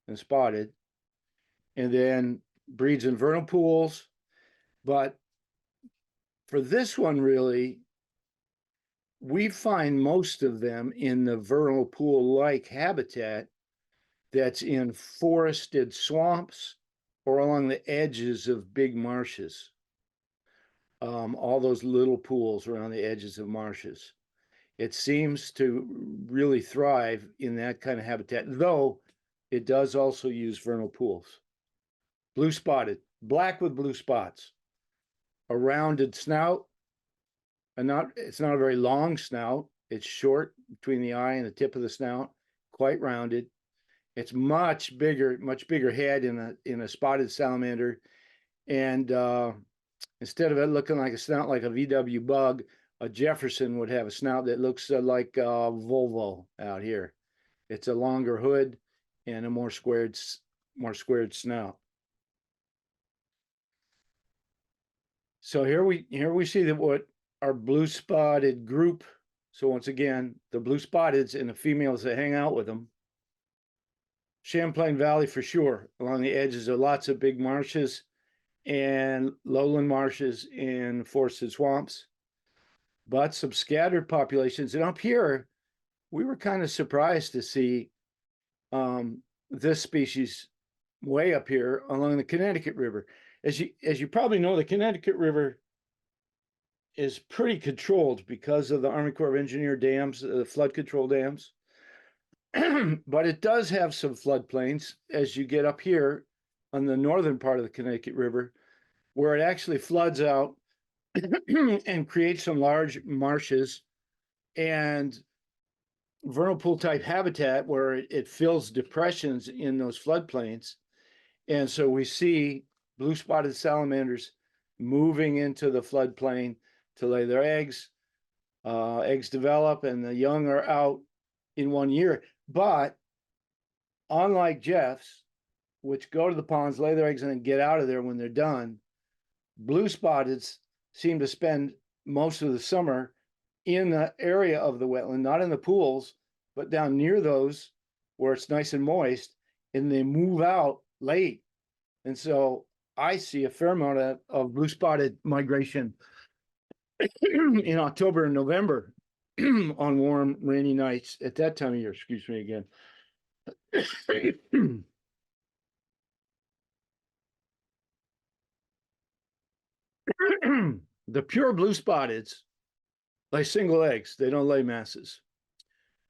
[SPEAKER 2] and spotted, and then breeds in vernal pools. But for this one, really, we find most of them in the vernal pool-like habitat that's in forested swamps or along the edges of big marshes. All those little pools around the edges of marshes. It seems to really thrive in that kind of habitat, though it does also use vernal pools. Blue spotted, black with blue spots, a rounded snout, and it's not a very long snout. It's short between the eye and the tip of the snout, quite rounded. It's much bigger head in a spotted salamander, and instead of it looking like a snout like a VW bug, a Jefferson would have a snout that looks like a Volvo out here. It's a longer hood and a more squared snout. So here we see that what our blue spotted group. So once again, the blue spotteds and the females that hang out with them. Champlain Valley for sure, along the edges of lots of big marshes and lowland marshes and forested swamps, but some scattered populations. And up here, we were kind of surprised to see this species way up here along the Connecticut River. As you probably know, the Connecticut River is pretty controlled because of the Army Corps of Engineer dams, the flood control dams. But it does have some floodplains as you get up here on the northern part of the Connecticut River, where it actually floods out and creates some large marshes and vernal pool type habitat where it fills depressions in those floodplains. And so we see blue-spotted salamanders moving into the floodplain to lay their eggs. Eggs develop and the young are out in 1 year. But unlike Jeffs, which go to the ponds, lay their eggs, and then get out of there when they're done, blue spotteds seem to spend most of the summer in the area of the wetland, not in the pools, but down near those where it's nice and moist, and they move out late. And so I see a fair amount of blue spotted migration in October and November on warm, rainy nights at that time of year. Excuse me again. The pure blue spotteds lay single eggs. They don't lay masses.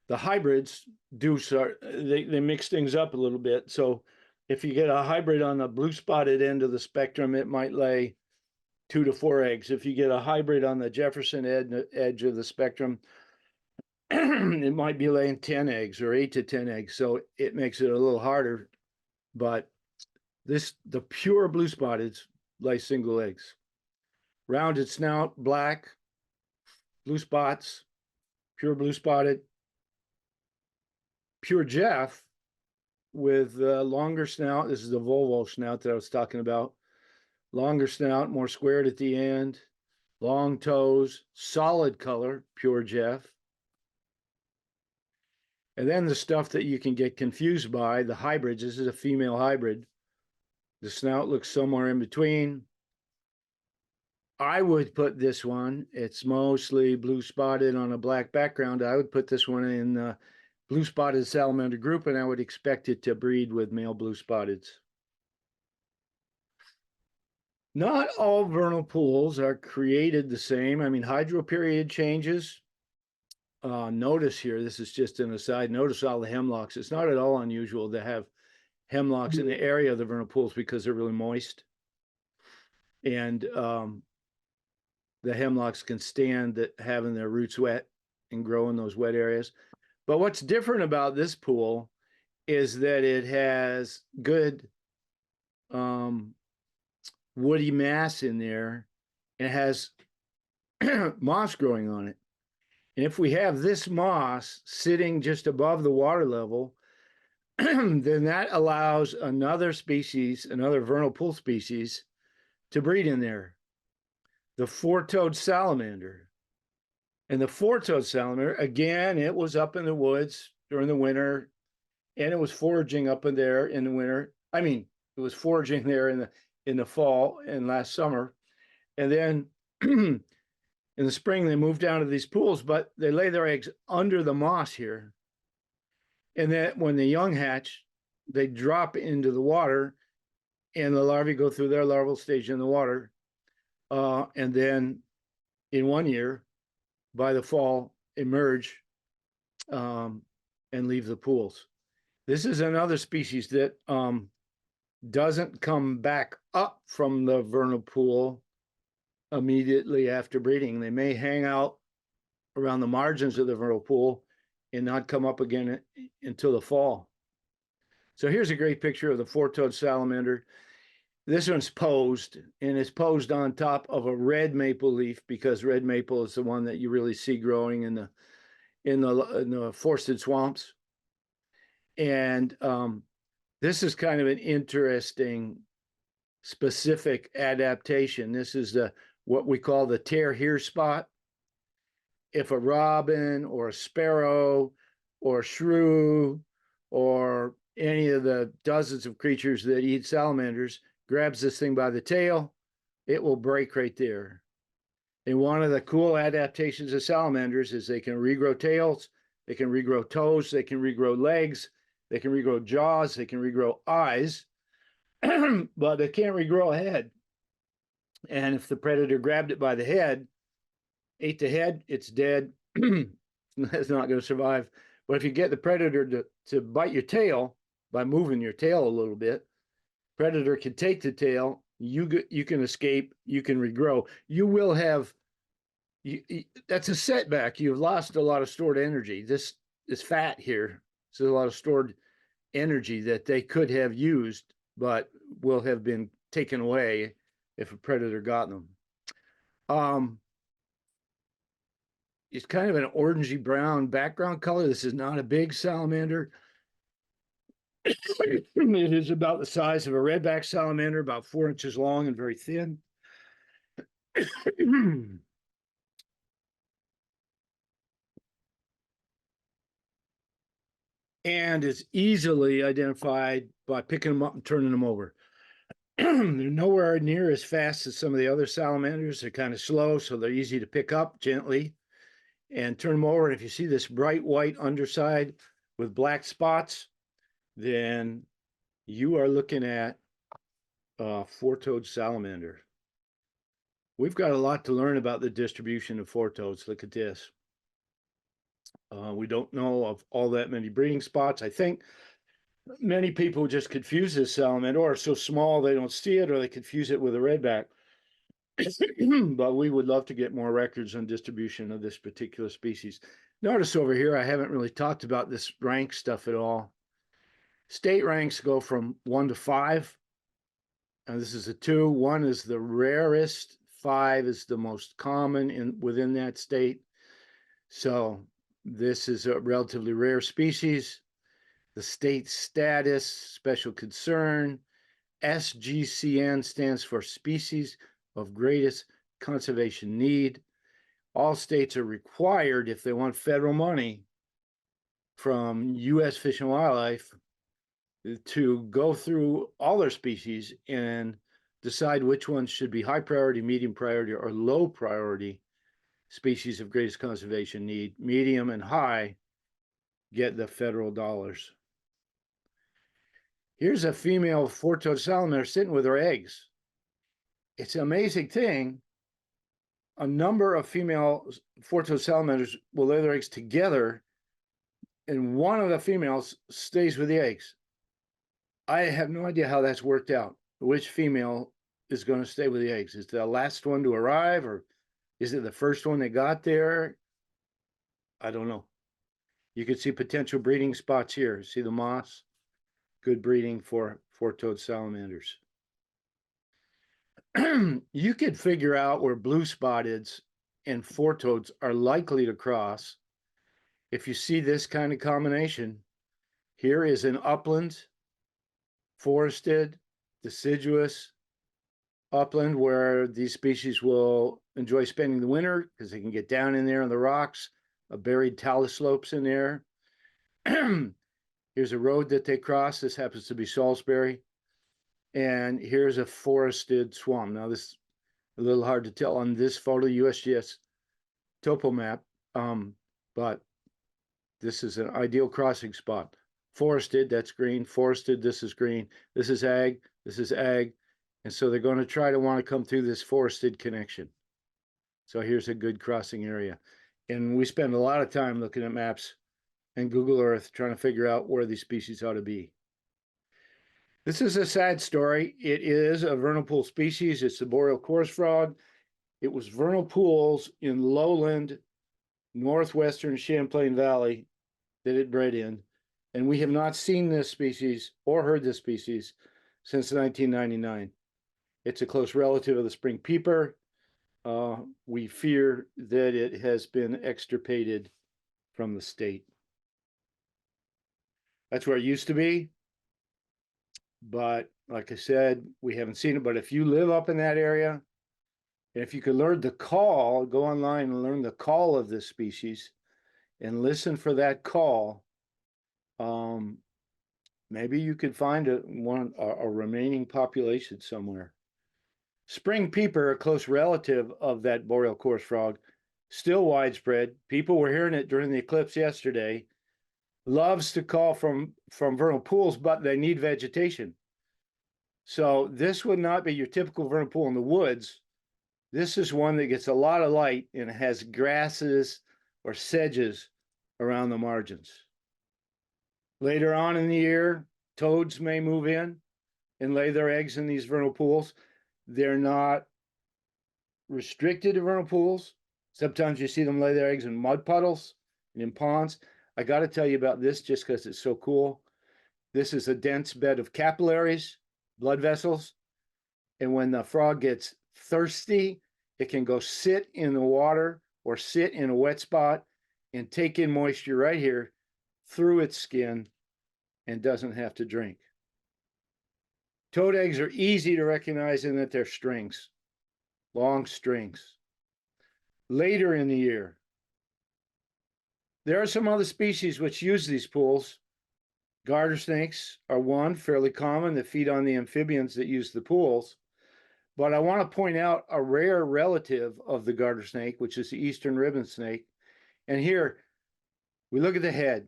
[SPEAKER 2] The hybrids do start, they mix things up a little bit. So if you get a hybrid on the blue spotted end of the spectrum, it might lay 2 to 4 eggs. If you get a hybrid on the Jefferson edge of the spectrum, it might be laying 10 eggs or 8 to 10 eggs. So it makes it a little harder. But the pure blue spotteds lay single eggs. Rounded snout, black, blue spots, pure blue spotted. Pure Jeff with longer snout. This is the Volvo snout that I was talking about. Longer snout, more squared at the end, long toes, solid color, pure Jeff. And then the stuff that you can get confused by, the hybrids. This is a female hybrid. The snout looks somewhere in between. I would put this one, it's mostly blue spotted on a black background. I would put this one in blue spotted salamander group, and I would expect it to breed with male blue spotteds. Not all vernal pools are created the same. I mean, hydroperiod changes. Notice here, this is just an aside, notice all the hemlocks. It's not at all unusual to have hemlocks in the area of the vernal pools because they're really moist. And the hemlocks can stand having their roots wet and grow in those wet areas. But what's different about this pool is that it has good woody mass in there, and it has moss growing on it. And if we have this moss sitting just above the water level, then that allows another species, another vernal pool species, to breed in there. The four-toed salamander. And the four-toed salamander, again, it was up in the woods during the winter, and it was foraging up in there in the winter. I mean, it was foraging there in the fall and last summer. And then in the spring, they moved down to these pools, but they lay their eggs under the moss here. And then when the young hatch, they drop into the water, and the larvae go through their larval stage in the water. And then in 1 year, by the fall, emerge and leave the pools. This is another species that doesn't come back up from the vernal pool immediately after breeding. They may hang out around the margins of the vernal pool and not come up again until the fall. So here's a great picture of the four-toed salamander. This one's posed, and it's posed on top of a red maple leaf, because red maple is the one that you really see growing in the forested swamps. And this is kind of an interesting specific adaptation. This is what we call the tear here spot. If a robin or a sparrow or a shrew or any of the dozens of creatures that eat salamanders grabs this thing by the tail, it will break right there. And one of the cool adaptations of salamanders is they can regrow tails, they can regrow toes, they can regrow legs, they can regrow jaws, they can regrow eyes, but they can't regrow a head. And if the predator grabbed it by the head, ate the head, it's dead. It's not going to survive. But if you get the predator to bite your tail by moving your tail a little bit, predator can take the tail, you can escape, you can regrow. You will have, that's a setback. You've lost a lot of stored energy. This is fat here. So a lot of stored energy that they could have used but will have been taken away if a predator got them. It's kind of an orangey brown background color. This is not a big salamander. It is about the size of a redback salamander, about 4 inches long and very thin. And is easily identified by picking them up and turning them over. They're nowhere near as fast as some of the other salamanders. They're kind of slow, so they're easy to pick up gently and turn them over. And if you see this bright white underside with black spots, then you are looking at a four-toed salamander. We've got a lot to learn about the distribution of four-toads. Look at this. We don't know of all that many breeding spots. I think many people just confuse this salamander, or so small they don't see it, or they confuse it with a redback. But we would love to get more records on distribution of this particular species. Notice over here, I haven't really talked about this rank stuff at all. State ranks go from 1 to 5. And this is a 2. 1 is the rarest. 5 is the most common within that state. So this is a relatively rare species. The state status, special concern. SGCN stands for Species of Greatest Conservation Need. All states are required, if they want federal money from U.S. Fish and Wildlife, to go through all their species and decide which ones should be high priority, medium priority, or low priority species of greatest conservation need. Medium and high get the federal dollars. Here's a female four-toed salamander sitting with her eggs. It's an amazing thing. A number of female four-toed salamanders will lay their eggs together, and one of the females stays with the eggs. I have no idea how that's worked out. Which female is going to stay with the eggs? Is the last one to arrive, or is it the first one that got there? I don't know. You can see potential breeding spots here. See the moss? Good breeding for four-toed salamanders. You could figure out where blue spotteds and four-toads are likely to cross if you see this kind of combination. Here is an upland, forested, deciduous upland where these species will enjoy spending the winter because they can get down in there on the rocks, buried talus slopes in there. Here's a road that they cross. This happens to be Salisbury. And here's a forested swamp. Now, this is a little hard to tell on this photo, USGS topo map, but this is an ideal crossing spot. Forested, that's green. Forested, this is green. This is ag, this is ag. And so they're going to try to want to come through this forested connection. So here's a good crossing area. And we spend a lot of time looking at maps and Google Earth trying to figure out where these species ought to be. This is a sad story. It is a vernal pool species. It's the boreal chorus frog. It was vernal pools in lowland, northwestern Champlain Valley that it bred in. And we have not seen this species or heard this species since 1999. It's a close relative of the spring peeper. We fear that it has been extirpated from the state. That's where it used to be. But like I said, we haven't seen it. But if you live up in that area, and if you could learn the call, go online and learn the call of this species and listen for that call, maybe you could find a remaining population somewhere. Spring peeper, a close relative of that boreal chorus frog, still widespread. People were hearing it during the eclipse yesterday. Loves to call from vernal pools, but they need vegetation. So this would not be your typical vernal pool in the woods. This is one that gets a lot of light and has grasses or sedges around the margins. Later on in the year, toads may move in and lay their eggs in these vernal pools. They're not restricted to vernal pools. Sometimes you see them lay their eggs in mud puddles and in ponds. I got to tell you about this just because it's so cool. This is a dense bed of capillaries blood vessels. And when the frog gets thirsty, it can go sit in the water or sit in a wet spot and take in moisture right here through its skin and doesn't have to drink. Toad eggs are easy to recognize in that they're strings, long strings. Later in the year, there are some other species which use these pools. Garter snakes are one, fairly common, that feed on the amphibians that use the pools. But I want to point out a rare relative of the garter snake, which is the eastern ribbon snake. And here, we look at the head.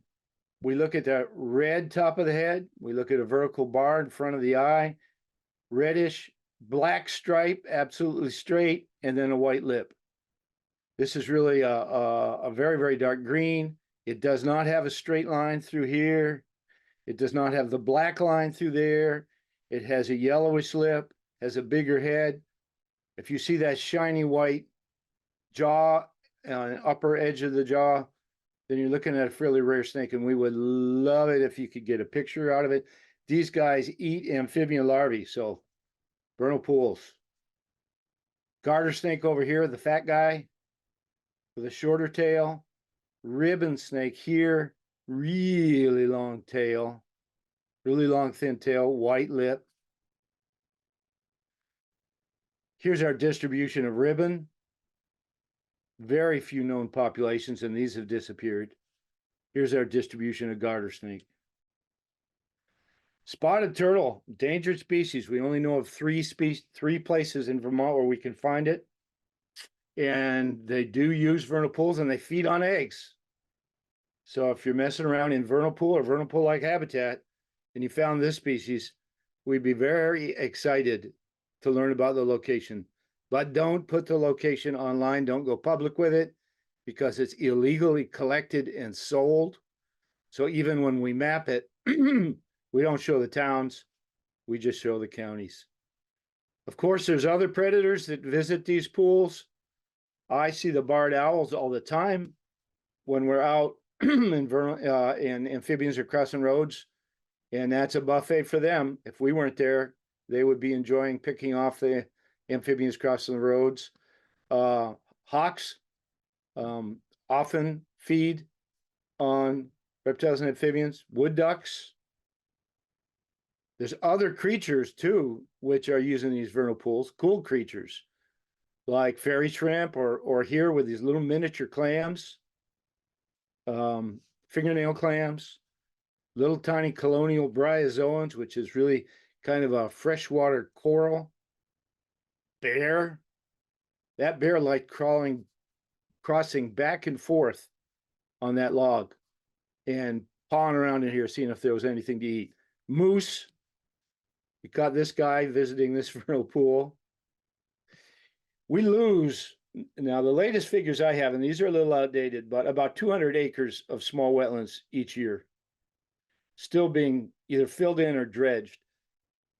[SPEAKER 2] We look at the red top of the head. We look at a vertical bar in front of the eye, reddish, black stripe, absolutely straight, and then a white lip. This is really a very, very dark green. It does not have a straight line through here. It does not have the black line through there. It has a yellowish lip, has a bigger head. If you see that shiny white jaw on the upper edge of the jaw, then you're looking at a fairly rare snake, and we would love it if you could get a picture out of it. These guys eat amphibian larvae, so vernal pools. Garter snake over here, the fat guy with a shorter tail. Ribbon snake here, really long tail, really long thin tail, white lip. Here's our distribution of ribbon. Very few known populations, and these have disappeared. Here's our distribution of garter snake. Spotted turtle, endangered species. We only know of three places in Vermont where we can find it. And they do use vernal pools, and they feed on eggs. So if you're messing around in vernal pool or vernal pool-like habitat, and you found this species, we'd be very excited to learn about the location. But don't put the location online. Don't go public with it, because it's illegally collected and sold. So even when we map it, we don't show the towns, we just show the counties. Of course, there's other predators that visit these pools. I see the barred owls all the time when we're out in Vermont, and amphibians are crossing roads, and that's a buffet for them. If we weren't there, they would be enjoying picking off the amphibians crossing the roads. Hawks often feed on reptiles and amphibians. Wood ducks. There's other creatures too, which are using these vernal pools, cool creatures like fairy shrimp, or here with these little miniature clams, fingernail clams, little tiny colonial bryozoans, which is really kind of a freshwater coral. Bear. That bear liked crossing back and forth on that log and pawing around in here, seeing if there was anything to eat. Moose. We caught this guy visiting this vernal pool. We lose, now the latest figures I have, and these are a little outdated, but about 200 acres of small wetlands each year, still being either filled in or dredged.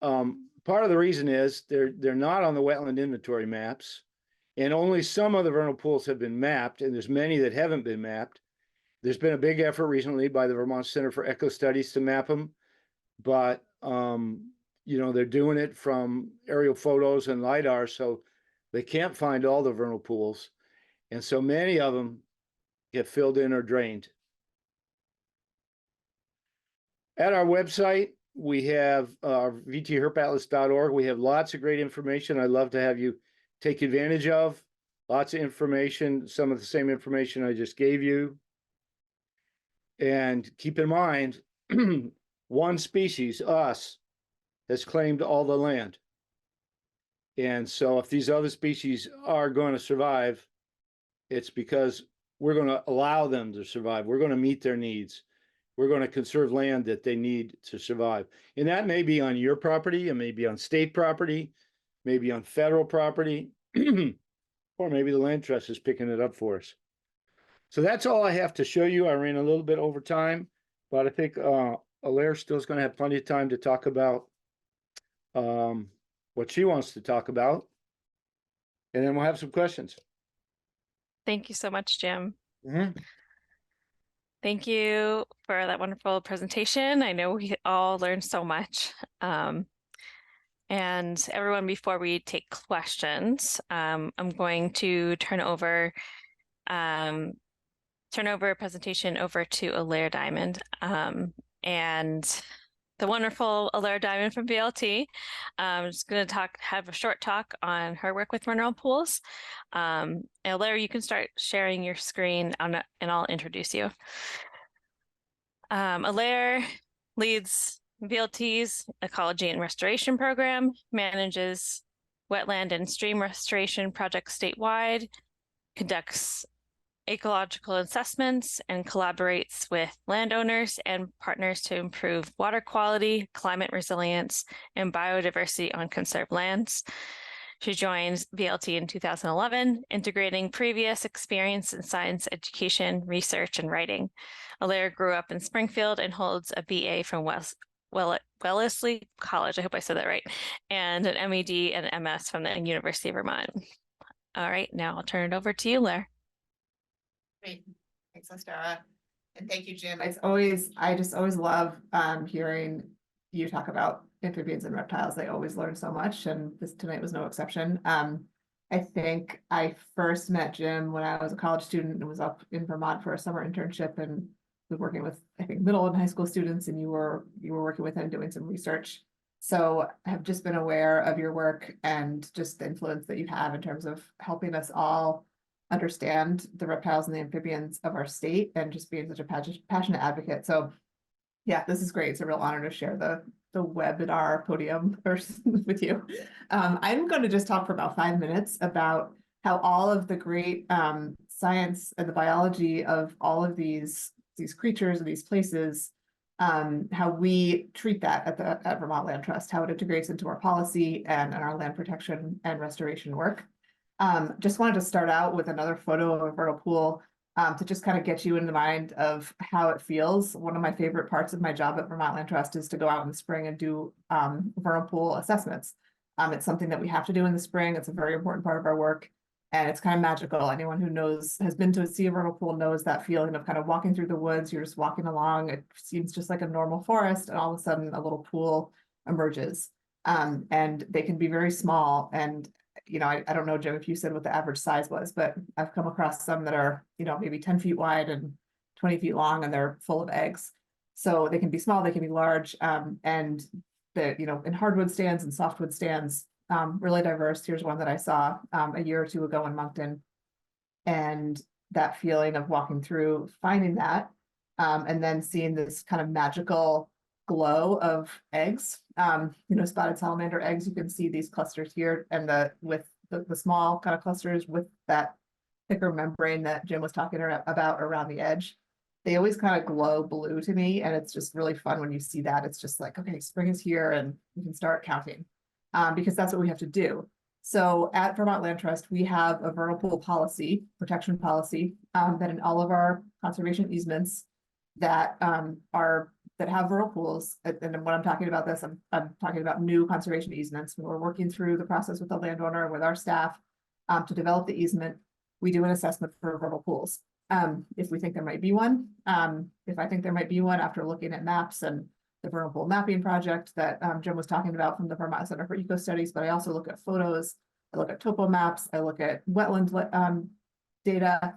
[SPEAKER 2] Part of the reason is they're not on the wetland inventory maps, and only some of the vernal pools have been mapped, and there's many that haven't been mapped. There's been a big effort recently by the Vermont Center for Eco Studies to map them, but you know, they're doing it from aerial photos and LiDAR, so they can't find all the vernal pools, and so many of them get filled in or drained. At our website, we have vtherpatlas.org. We have lots of great information I'd love to have you take advantage of. Lots of information, some of the same information I just gave you. And keep in mind, one species, us, has claimed all the land. And so if these other species are going to survive, it's because we're going to allow them to survive. We're going to meet their needs. We're going to conserve land that they need to survive. And that may be on your property, it may be on state property, maybe on federal property, or maybe the land trust is picking it up for us. So that's all I have to show you. I ran a little bit over time, but I think Alaire still is going to have plenty of time to talk about what she wants to talk about. And then we'll have some questions.
[SPEAKER 1] Thank you so much, Jim.
[SPEAKER 2] Mm-hmm.
[SPEAKER 1] Thank you for that wonderful presentation. I know we all learned so much. And everyone, before we take questions, I'm going to turn over a presentation over to Alaire Diamond, and the wonderful Alaire Diamond from VLT. I'm just going to have a short talk on her work with vernal pools. Alaire, you can start sharing your screen and I'll introduce you. Alaire leads VLT's Ecology and Restoration Program, manages wetland and stream restoration projects statewide, conducts ecological assessments, and collaborates with landowners and partners to improve water quality, climate resilience, and biodiversity on conserved lands. She joined VLT in 2011, integrating previous experience in science education, research, and writing. Alaire grew up in Springfield and holds a BA from Wellesley College, I hope I said that right, and an MED and MS from the University of Vermont. All right, now I'll turn it over to you, Alaire.
[SPEAKER 3] Great, thanks, Estara, and thank you, Jim. I just always love hearing you talk about amphibians and reptiles. I always learn so much, and tonight was no exception. I think I first met Jim when I was a college student and was up in Vermont for a summer internship and was working with, I think, middle and high school students, and you were working with them doing some research. So I have just been aware of your work and just the influence that you have in terms of helping us all understand the reptiles and the amphibians of our state, and just being such a passionate advocate. So yeah, this is great. It's a real honor to share the webinar podium with you. I'm going to just talk for about 5 minutes about how all of the great science and the biology of all of these creatures and these places, how we treat that at Vermont Land Trust, how it integrates into our policy and our land protection and restoration work. Just wanted to start out with another photo of a vernal pool to just kind of get you in the mind of how it feels. One of my favorite parts of my job at Vermont Land Trust is to go out in the spring and do vernal pool assessments. It's something that we have to do in the spring. It's a very important part of our work, and it's kind of magical. Anyone who has been to see a vernal pool knows that feeling of kind of walking through the woods. You're just walking along. It seems just like a normal forest, and all of a sudden a little pool emerges. And they can be very small. And I don't know, Jim, if you said what the average size was, but I've come across some that are, maybe 10 feet wide and 20 feet long, and they're full of eggs. So they can be small, they can be large, and in hardwood stands and softwood stands, really diverse. Here's one that I saw a year or two ago in Moncton, and that feeling of walking through, finding that, and then seeing this kind of magical glow of eggs, spotted salamander eggs. You can see these clusters here, and with the small kind of clusters with that thicker membrane that Jim was talking about around the edge. They always kind of glow blue to me, and it's just really fun when you see that. It's just like, okay, spring is here, and you can start counting, because that's what we have to do. So at Vermont Land Trust, we have a vernal pool policy, protection policy, that in all of our conservation easements that have vernal pools, and when I'm talking about this, I'm talking about new conservation easements. When we're working through the process with the landowner, with our staff, to develop the easement, we do an assessment for vernal pools. If we think there might be one, if I think there might be one after looking at maps and the vernal pool mapping project that Jim was talking about from the Vermont Center for Eco Studies, but I also look at photos, I look at topo maps, I look at wetland data,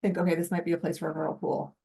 [SPEAKER 3] think, okay, this might be a place for a vernal pool.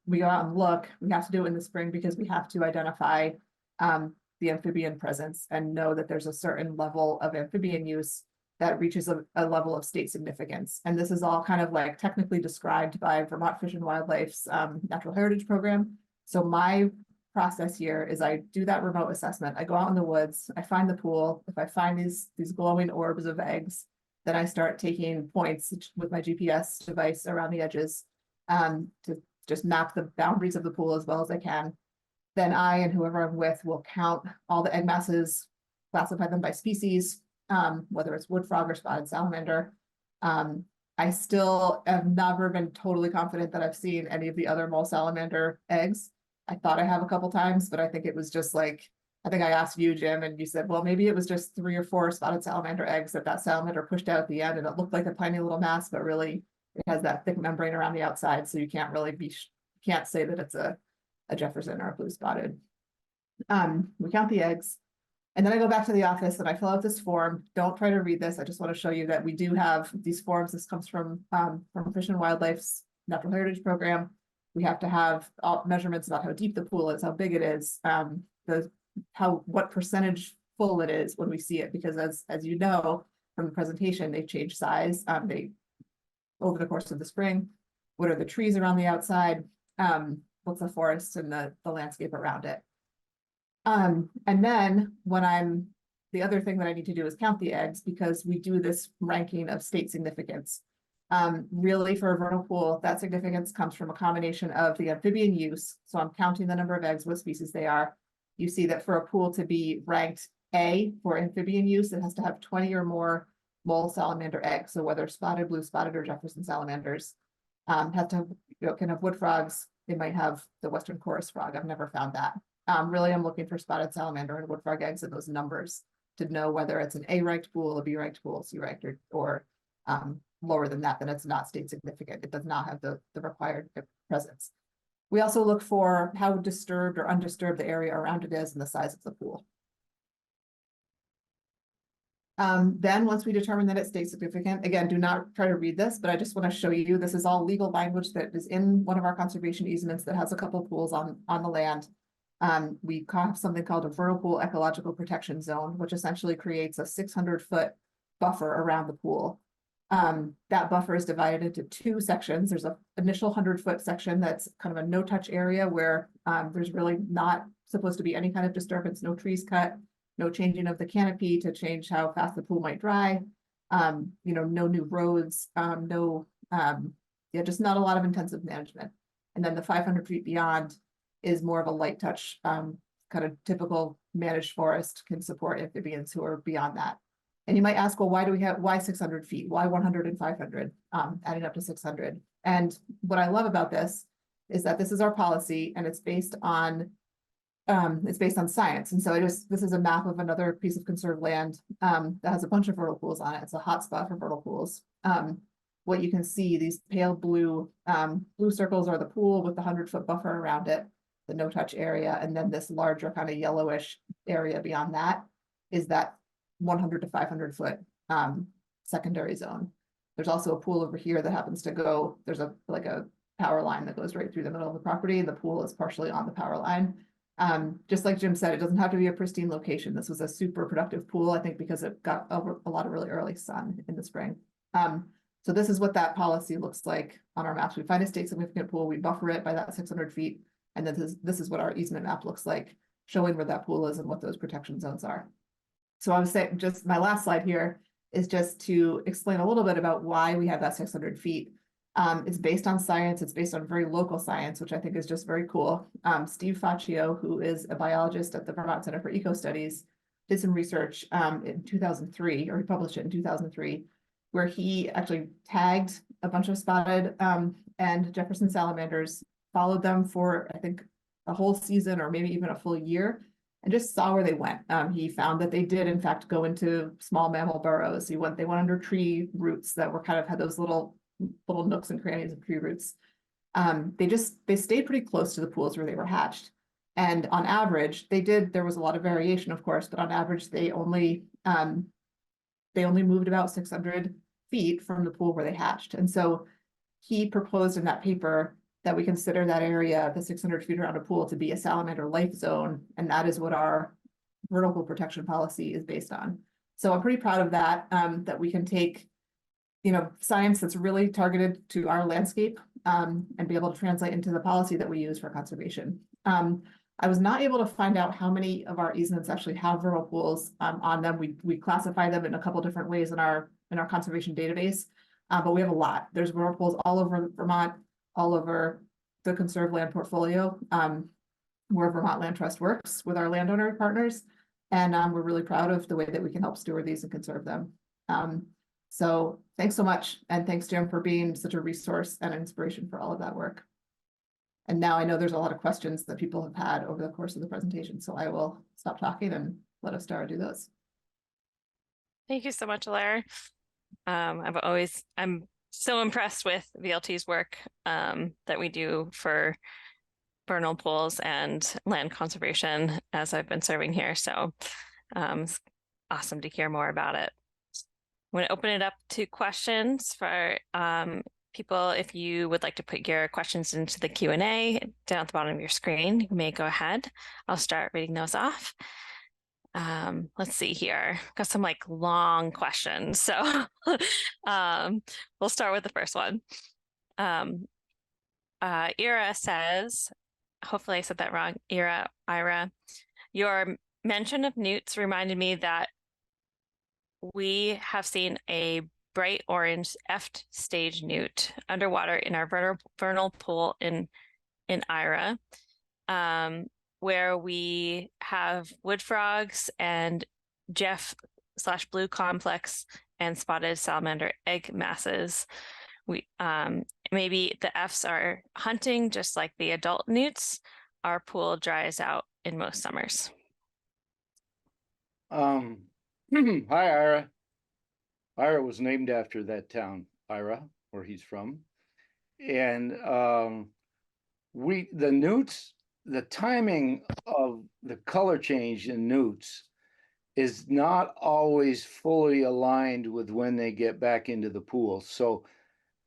[SPEAKER 3] We go out and look. We have to do it in the spring because we have to identify the amphibian presence and know that there's a certain level of amphibian use that reaches a level of state significance. And this is all kind of like technically described by Vermont Fish and Wildlife's Natural Heritage Program. So my process here is I do that remote assessment. I go out in the woods, I find the pool. If I find these glowing orbs of eggs, then I start taking points with my GPS device around the edges to just map the boundaries of the pool as well as I can. Then I and whoever I'm with will count all the egg masses, classify them by species, whether it's wood frog or spotted salamander. I still have never been totally confident that I've seen any of the other mole salamander eggs. I thought I have a couple times, but I think it was just like, I think I asked you, Jim, and you said, well, maybe it was just 3 or 4 spotted salamander eggs that salamander pushed out at the end, and it looked like a tiny little mass, but really it has that thick membrane around the outside, so you can't really can't say that it's a Jefferson or a blue spotted. We count the eggs, And then I go back to the office and I fill out this form. Don't try to read this. I just want to show you that we do have these forms. This comes from Fish and Wildlife's Natural Heritage Program. We have to have all measurements about how deep the pool is, how big it is, what percentage full it is when we see it, because as you know from the presentation, they change size. They over the course of the spring. What are the trees around the outside? What's the forest and the landscape around it? And then the other thing that I need to do is count the eggs, because we do this ranking of state significance. Really for a vernal pool, that significance comes from a combination of the amphibian use. So I'm counting the number of eggs, what species they are. You see that for a pool to be ranked A for amphibian use, it has to have 20 or more mole salamander eggs. So whether spotted, blue spotted, or Jefferson salamanders, have to have, can have wood frogs. They might have the western chorus frog. I've never found that. Really, I'm looking for spotted salamander and wood frog eggs in those numbers to know whether it's an A ranked pool, a B ranked pool, C ranked, or lower than that, then it's not state significant. It does not have the required presence. We also look for how disturbed or undisturbed the area around it is and the size of the pool. Then once we determine that it's state significant, again, do not try to read this, but I just want to show you, this is all legal language that is in one of our conservation easements that has a couple pools on the land. We have something called a vernal pool ecological protection zone, which essentially creates a 600-foot buffer around the pool. That buffer is divided into two sections. There's an initial 100-foot section that's kind of a no-touch area where there's really not supposed to be any kind of disturbance, no trees cut, no changing of the canopy to change how fast the pool might dry, no new roads, just not a lot of intensive management. And then the 500 feet beyond is more of a light touch, kind of typical managed forest, can support amphibians who are beyond that. And you might ask, well, why 600 feet? Why 100 and 500, adding up to 600? And what I love about this is that this is our policy and it's based on science. And so this is a map of another piece of conserved land that has a bunch of vernal pools on it. It's a hotspot for vernal pools. What you can see, these pale blue circles are the pool with the 100-foot buffer around it, the no-touch area, and then this larger kind of yellowish area beyond that is that 100 to 500-foot secondary zone. There's also a pool over here that happens to go, there's a power line that goes right through the middle of the property, and the pool is partially on the power line. Just like Jim said, it doesn't have to be a pristine location. This was a super productive pool, I think, because it got a lot of really early sun in the spring. So this is what that policy looks like on our maps. We find a state significant pool, we buffer it by that 600 feet, and then this is what our easement map looks like, showing where that pool is and what those protection zones are. So I was saying, just my last slide here is just to explain a little bit about why we have that 600 feet. It's based on science. It's based on very local science, which I think is just very cool. Steve Faccio, who is a biologist at the Vermont Center for Eco Studies, did some research in 2003, or he published it in 2003, where he actually tagged a bunch of spotted and Jefferson salamanders, followed them for, I think, a whole season or maybe even a full year, and just saw where they went. He found that they did, in fact, go into small mammal burrows. They went under tree roots that were kind of had those little nooks and crannies of tree roots. They stayed pretty close to the pools where they were hatched. And on average, there was a lot of variation, of course, but on average, they only moved about 600 feet from the pool where they hatched. And so he proposed in that paper that we consider that area, the 600 feet around a pool, to be a salamander life zone. And that is what our vertical protection policy is based on. So I'm pretty proud of that, that we can take science that's really targeted to our landscape and be able to translate into the policy that we use for conservation. I was not able to find out how many of our easements actually have vernal pools on them. We classify them in a couple different ways in our conservation database, but we have a lot. There's vernal pools all over Vermont, all over the conserved land portfolio, where Vermont Land Trust works with our landowner partners. And we're really proud of the way that we can help steward these and conserve them. So thanks so much. And thanks, Jim, for being such a resource and an inspiration for all of that work. And now I know there's a lot of questions that people have had over the course of the presentation, so I will stop talking and let Ostara do those.
[SPEAKER 1] Thank you so much, Alaire. I'm so impressed with VLT's work that we do for vernal pools and land conservation as I've been serving here. So It's awesome to hear more about it. I'm going to open it up to questions for people. If you would like to put your questions into the Q&A down at the bottom of your screen, you may go ahead. I'll start reading those off. Let's see here. Got some like long questions. So we'll start with the first one. Ira says, hopefully I said that wrong, Ira, your mention of newts reminded me that we have seen a bright orange F stage newt underwater in our vernal pool in Ira, where we have wood frogs and Jeff/blue complex and spotted salamander egg masses. We maybe the Fs are hunting just like the adult newts. Our pool dries out in most summers.
[SPEAKER 2] Hi, Ira. Ira was named after that town, Ira, where he's from. And the newts, the timing of the color change in newts is not always fully aligned with when they get back into the pool. So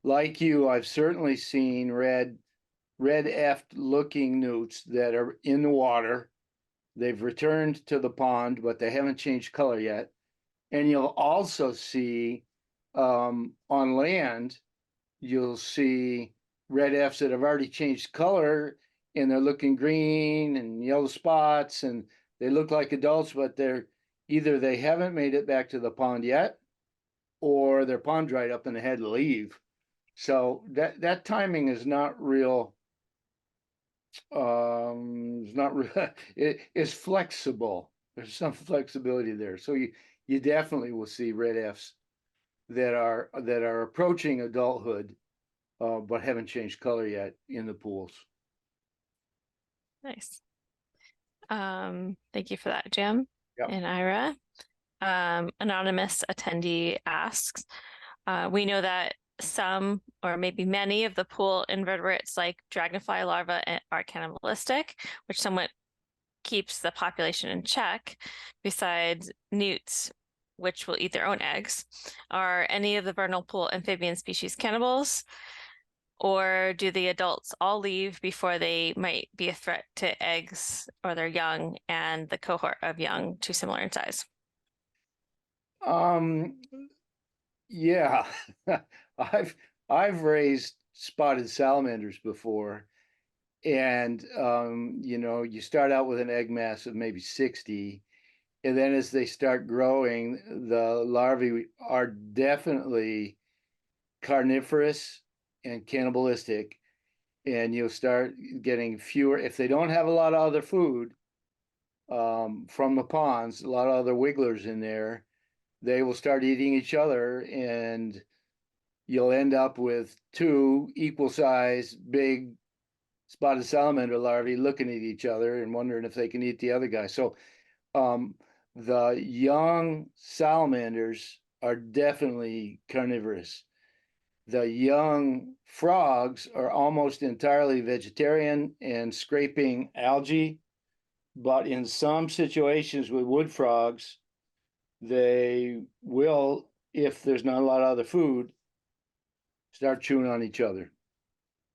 [SPEAKER 2] like you, I've certainly seen red F looking newts that are in the water. They've returned to the pond, but they haven't changed color yet. And you'll also see on land, you'll see red Fs that have already changed color and they're looking green and yellow spots and they look like adults, but they haven't made it back to the pond yet, or their pond dried up and they had to leave. So that timing is not real. It's not real. It's flexible. There's some flexibility there. So you definitely will see red Fs that are approaching adulthood, but haven't changed color yet in the pools.
[SPEAKER 1] Nice. Thank you for that, Jim.
[SPEAKER 2] Yep.
[SPEAKER 1] And Ira. Anonymous attendee asks, we know that some or maybe many of the pool invertebrates like dragonfly larvae are cannibalistic, which somewhat keeps the population in check. Besides newts, which will eat their own eggs, are any of the vernal pool amphibian species cannibals? Or do the adults all leave before they might be a threat to eggs or their young and the cohort of young too similar in size?
[SPEAKER 2] Yeah, I've raised spotted salamanders before, and you start out with an egg mass of maybe 60, and then as they start growing, the larvae are definitely carnivorous and cannibalistic, and you'll start getting fewer if they don't have a lot of other food from the ponds, a lot of other wigglers in there. They will start eating each other, and you'll end up with two equal size big spotted salamander larvae looking at each other and wondering if they can eat the other guy. So the young salamanders are definitely carnivorous. The young frogs are almost entirely vegetarian and scraping algae, but in some situations with wood frogs, they will, if there's not a lot of other food, start chewing on each other.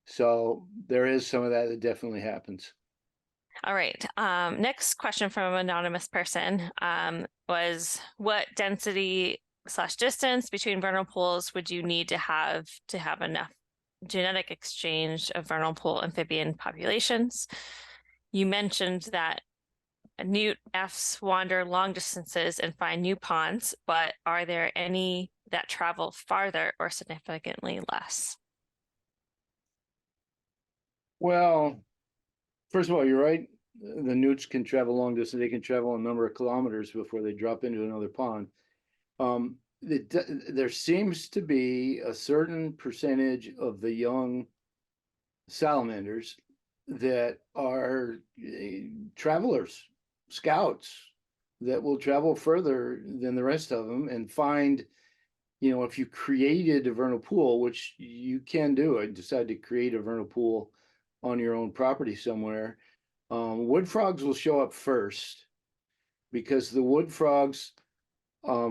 [SPEAKER 2] So there is some of that definitely happens.
[SPEAKER 1] All right. Next question from an anonymous person was, what density/distance between vernal pools would you need to have enough genetic exchange of vernal pool amphibian populations? You mentioned that newt Fs wander long distances and find new ponds, but are there any that travel farther or significantly less?
[SPEAKER 2] Well, first of all, you're right. The newts can travel long distance. They can travel a number of kilometers before they drop into another pond. There seems to be a certain percentage of the young salamanders that are travelers, scouts, that will travel further than the rest of them and find, if you created a vernal pool, which you can do, I decided to create a vernal pool on your own property somewhere. Wood frogs will show up first, because the wood frogs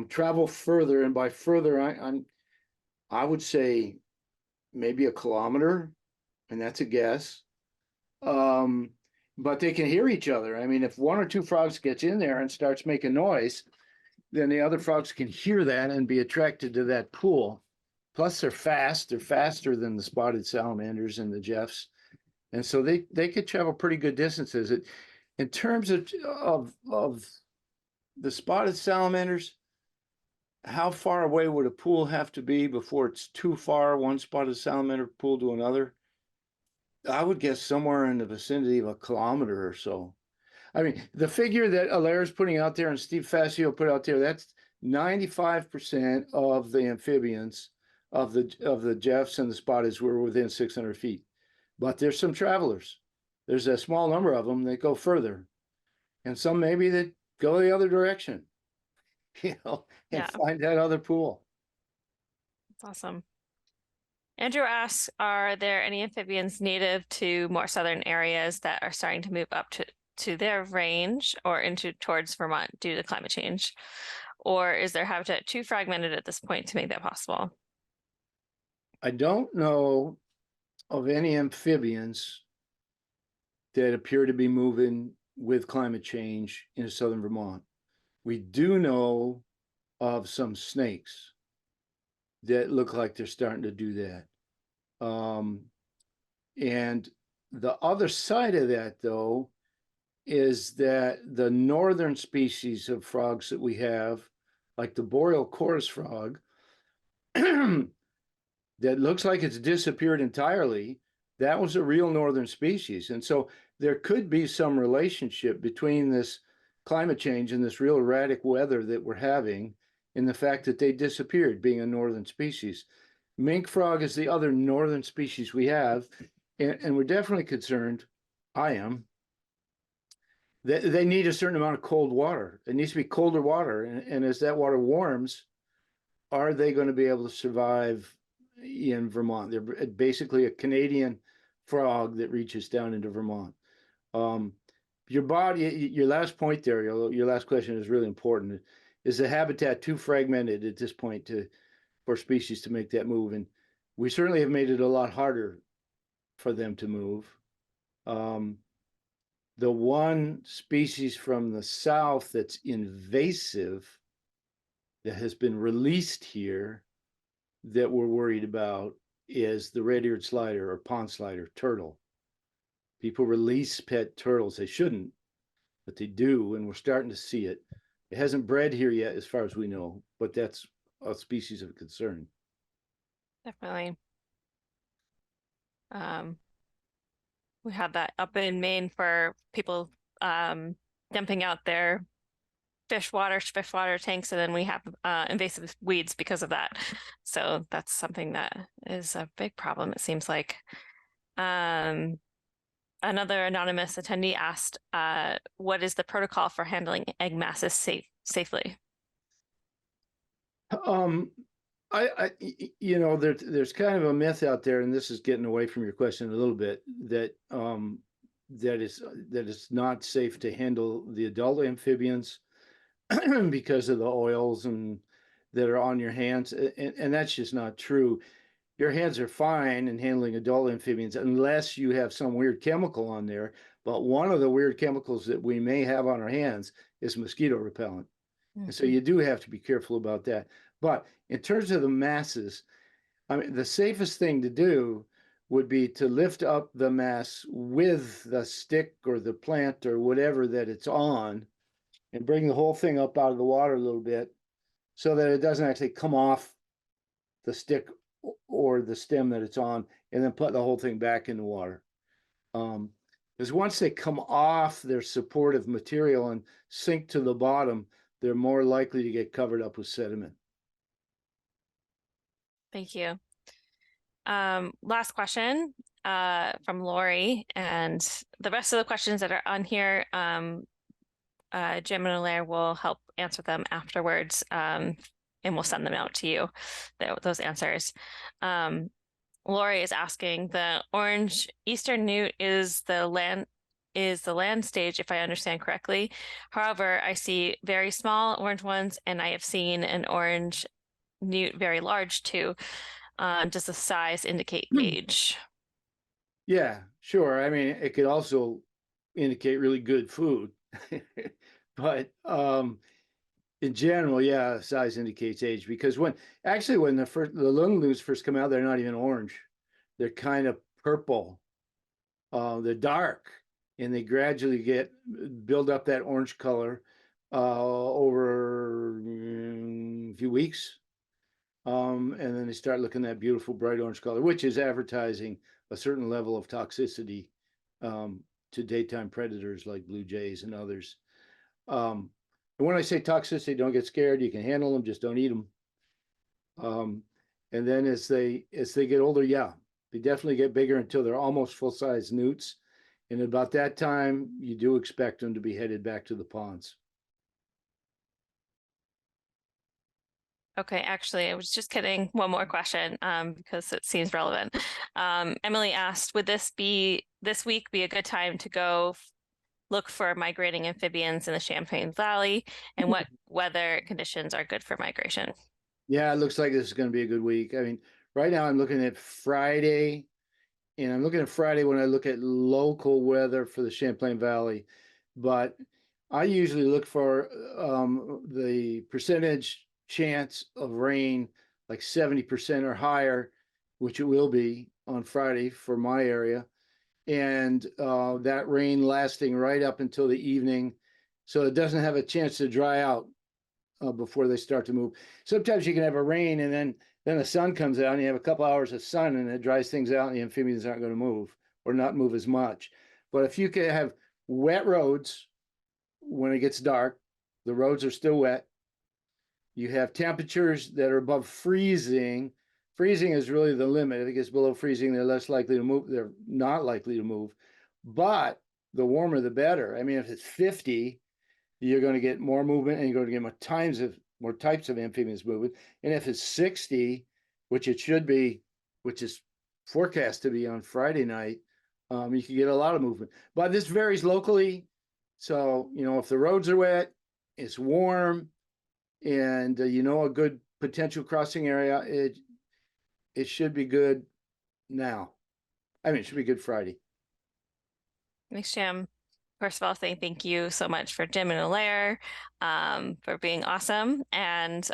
[SPEAKER 2] travel further, and by further, I would say maybe a kilometer, and that's a guess. But they can hear each other. I mean, if one or two frogs gets in there and starts making noise, then the other frogs can hear that and be attracted to that pool. Plus, they're fast. They're faster than the spotted salamanders and the Jeffs, and so they could travel pretty good distances. In terms of the spotted salamanders, how far away would a pool have to be before it's too far, one spotted salamander pool to another? I would guess somewhere in the vicinity of a kilometer or so. I mean, the figure that Alaire's putting out there and Steve Facio put out there, that's 95% of the amphibians of the Jeffs and the Spotteds were within 600 feet. But there's some travelers. There's a small number of them that go further, and some maybe that go the other direction, and
[SPEAKER 1] Yeah.
[SPEAKER 2] find that other pool.
[SPEAKER 1] That's awesome. Andrew asks, are there any amphibians native to more southern areas that are starting to move up to their range or towards Vermont due to climate change? Or is their habitat too fragmented at this point to make that possible?
[SPEAKER 2] I don't know of any amphibians that appear to be moving with climate change in southern Vermont. We do know of some snakes that look like they're starting to do that. And the other side of that, though, is that the northern species of frogs that we have, like the boreal chorus frog, that looks like it's disappeared entirely, that was a real northern species. And so there could be some relationship between this climate change and this real erratic weather that we're having in the fact that they disappeared, being a northern species. Mink frog is the other northern species we have, and we're definitely concerned, I am, that they need a certain amount of cold water. It needs to be colder water, and as that water warms, are they going to be able to survive in Vermont? They're basically a Canadian frog that reaches down into Vermont. Your body, your last point there, your last question is really important. Is the habitat too fragmented at this point for species to make that move? And we certainly have made it a lot harder for them to move. The one species from the south that's invasive that has been released here that we're worried about is the red-eared slider or pond slider turtle. People release pet turtles. They shouldn't, but they do, and we're starting to see it. It hasn't bred here yet, as far as we know, but that's a species of concern.
[SPEAKER 1] Definitely. We had that up in Maine for people dumping out their freshwater tanks, and then we have invasive weeds because of that. So that's something that is a big problem, it seems like. Another anonymous attendee asked, what is the protocol for handling egg masses safely?
[SPEAKER 2] There's kind of a myth out there, and this is getting away from your question a little bit, that it's not safe to handle the adult amphibians because of the oils and that are on your hands, and that's just not true. Your hands are fine in handling adult amphibians unless you have some weird chemical on there. But one of the weird chemicals that we may have on our hands is mosquito repellent. Mm-hmm. And so you do have to be careful about that. But in terms of the masses, I mean, the safest thing to do would be to lift up the mass with the stick or the plant or whatever that it's on and bring the whole thing up out of the water a little bit so that it doesn't actually come off the stick or the stem that it's on, and then put the whole thing back in the water. Because once they come off their supportive material and sink to the bottom, they're more likely to get covered up with sediment.
[SPEAKER 1] Thank you. Last question from Lori, and the rest of the questions that are on here, Jim and Alaire will help answer them afterwards, and we'll send them out to you, those answers. Lori is asking, the orange eastern newt is the is the land stage, if I understand correctly. However, I see very small orange ones, and I have seen an orange newt, very large too. Does the size indicate age?
[SPEAKER 2] Yeah, sure. I mean, it could also indicate really good food. But in general, yeah, size indicates age, because when the young newts first come out, they're not even orange. They're kind of purple. They're dark, and they gradually build up that orange color over a few weeks. And then they start looking that beautiful bright orange color, which is advertising a certain level of toxicity to daytime predators like blue jays and others. And when I say toxicity, don't get scared. You can handle them, just don't eat them. And then as they get older, yeah, they definitely get bigger until they're almost full-size newts. And about that time, you do expect them to be headed back to the ponds.
[SPEAKER 1] Okay, actually, I was just kidding. One more question, because it seems relevant. Emily asked, would this week be a good time to go look for migrating amphibians in the Champlain Valley, and what weather conditions are good for migration?
[SPEAKER 2] Yeah, it looks like this is going to be a good week. I mean, right now I'm looking at Friday, and I'm looking at Friday when I look at local weather for the Champlain Valley. But I usually look for the percentage chance of rain, like 70% or higher, which it will be on Friday for my area. And that rain lasting right up until the evening, so it doesn't have a chance to dry out before they start to move. Sometimes you can have a rain, and then the sun comes out and you have a couple hours of sun, and it dries things out, and the amphibians aren't going to move, or not move as much. But if you can have wet roads when it gets dark, the roads are still wet, you have temperatures that are above freezing. Freezing is really the limit. If it gets below freezing, they're less likely to move. They're not likely to move. But the warmer, the better. I mean, if it's 50, you're going to get more movement, and you're going to get more types of amphibians moving. And if it's 60, which it should be, which is forecast to be on Friday night, you can get a lot of movement. But this varies locally. So, if the roads are wet, it's warm, and a good potential crossing area, it should be good now. I mean, it should be good Friday.
[SPEAKER 1] Thanks, Jim. First of all, thank you so much for Jim and Alaire, for being awesome, and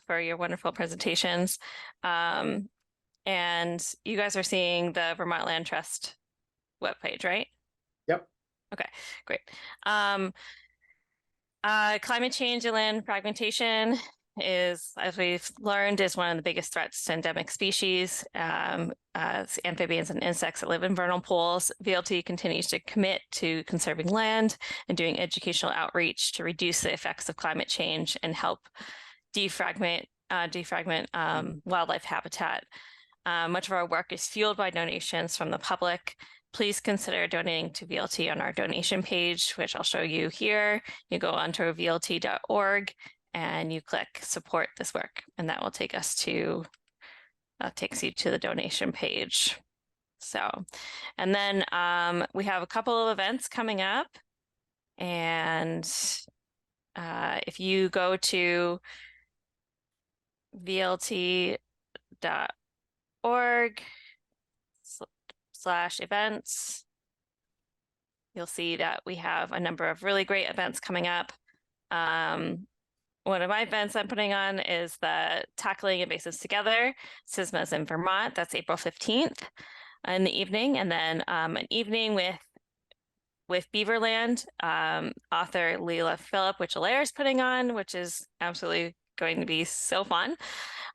[SPEAKER 1] for your wonderful presentations. And you guys are seeing the Vermont Land Trust webpage, right?
[SPEAKER 2] Yep.
[SPEAKER 1] Okay, great. Climate change and land fragmentation is, as we've learned, is one of the biggest threats to endemic species, as amphibians and insects that live in vernal pools. VLT continues to commit to conserving land and doing educational outreach to reduce the effects of climate change and help defragment wildlife habitat. Much of our work is fueled by donations from the public. Please consider donating to VLT on our donation page, which I'll show you here. You go onto vlt.org and you click support this work, and that will takes you to the donation page. So, and then we have a couple of events coming up, and if you go to vlt.org/events, you'll see that we have a number of really great events coming up. One of my events I'm putting on is the Tackling Invasives Together, SISMA's in Vermont. That's April 15th in the evening. And then an evening with Beaverland, author Leila Phillip, which Alaire is putting on, which is absolutely going to be so fun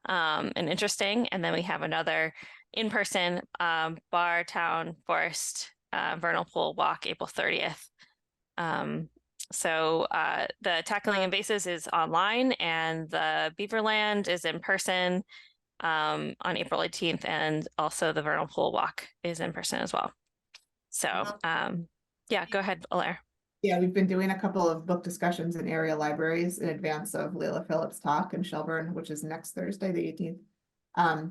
[SPEAKER 1] and interesting. And then we have another in-person Bar Town Forest Vernal Pool Walk, April 30th. So the Tackling Invasives is online, and the Beaverland is in person on April 18th, and also the Vernal Pool Walk is in person as well. So yeah, go ahead, Alaire.
[SPEAKER 3] Yeah, we've been doing a couple of book discussions in area libraries in advance of Leila Phillips' talk in Shelburne, which is next Thursday, the 18th.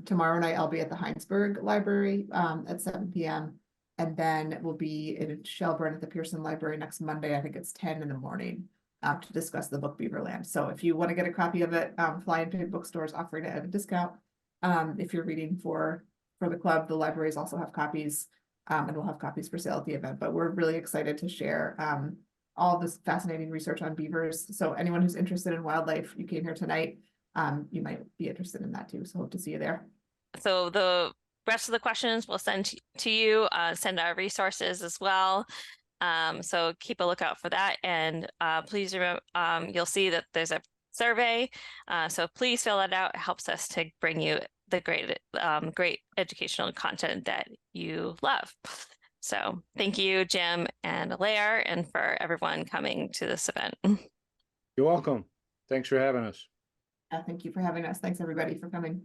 [SPEAKER 3] Tomorrow night, I'll be at the Heinsberg Library at 7 p.m. And then we'll be in Shelburne at the Pearson Library next Monday. I think it's 10 in the morning to discuss the book Beaverland. So if you want to get a copy of it, Fly and Pig Bookstores offering it at a discount. If you're reading for the club, the libraries also have copies, and we'll have copies for sale at the event. But we're really excited to share all this fascinating research on beavers. So anyone who's interested in wildlife, you came here tonight, you might be interested in that too. So hope to see you there.
[SPEAKER 1] So the rest of the questions we'll send to you, send our resources as well. So keep a lookout for that. And please remember, you'll see that there's a survey. So please fill that out. It helps us to bring you the great educational content that you love. So thank you, Jim and Alaire, and for everyone coming to this event.
[SPEAKER 2] You're welcome. Thanks for having us.
[SPEAKER 3] Thank you for having us. Thanks everybody for coming.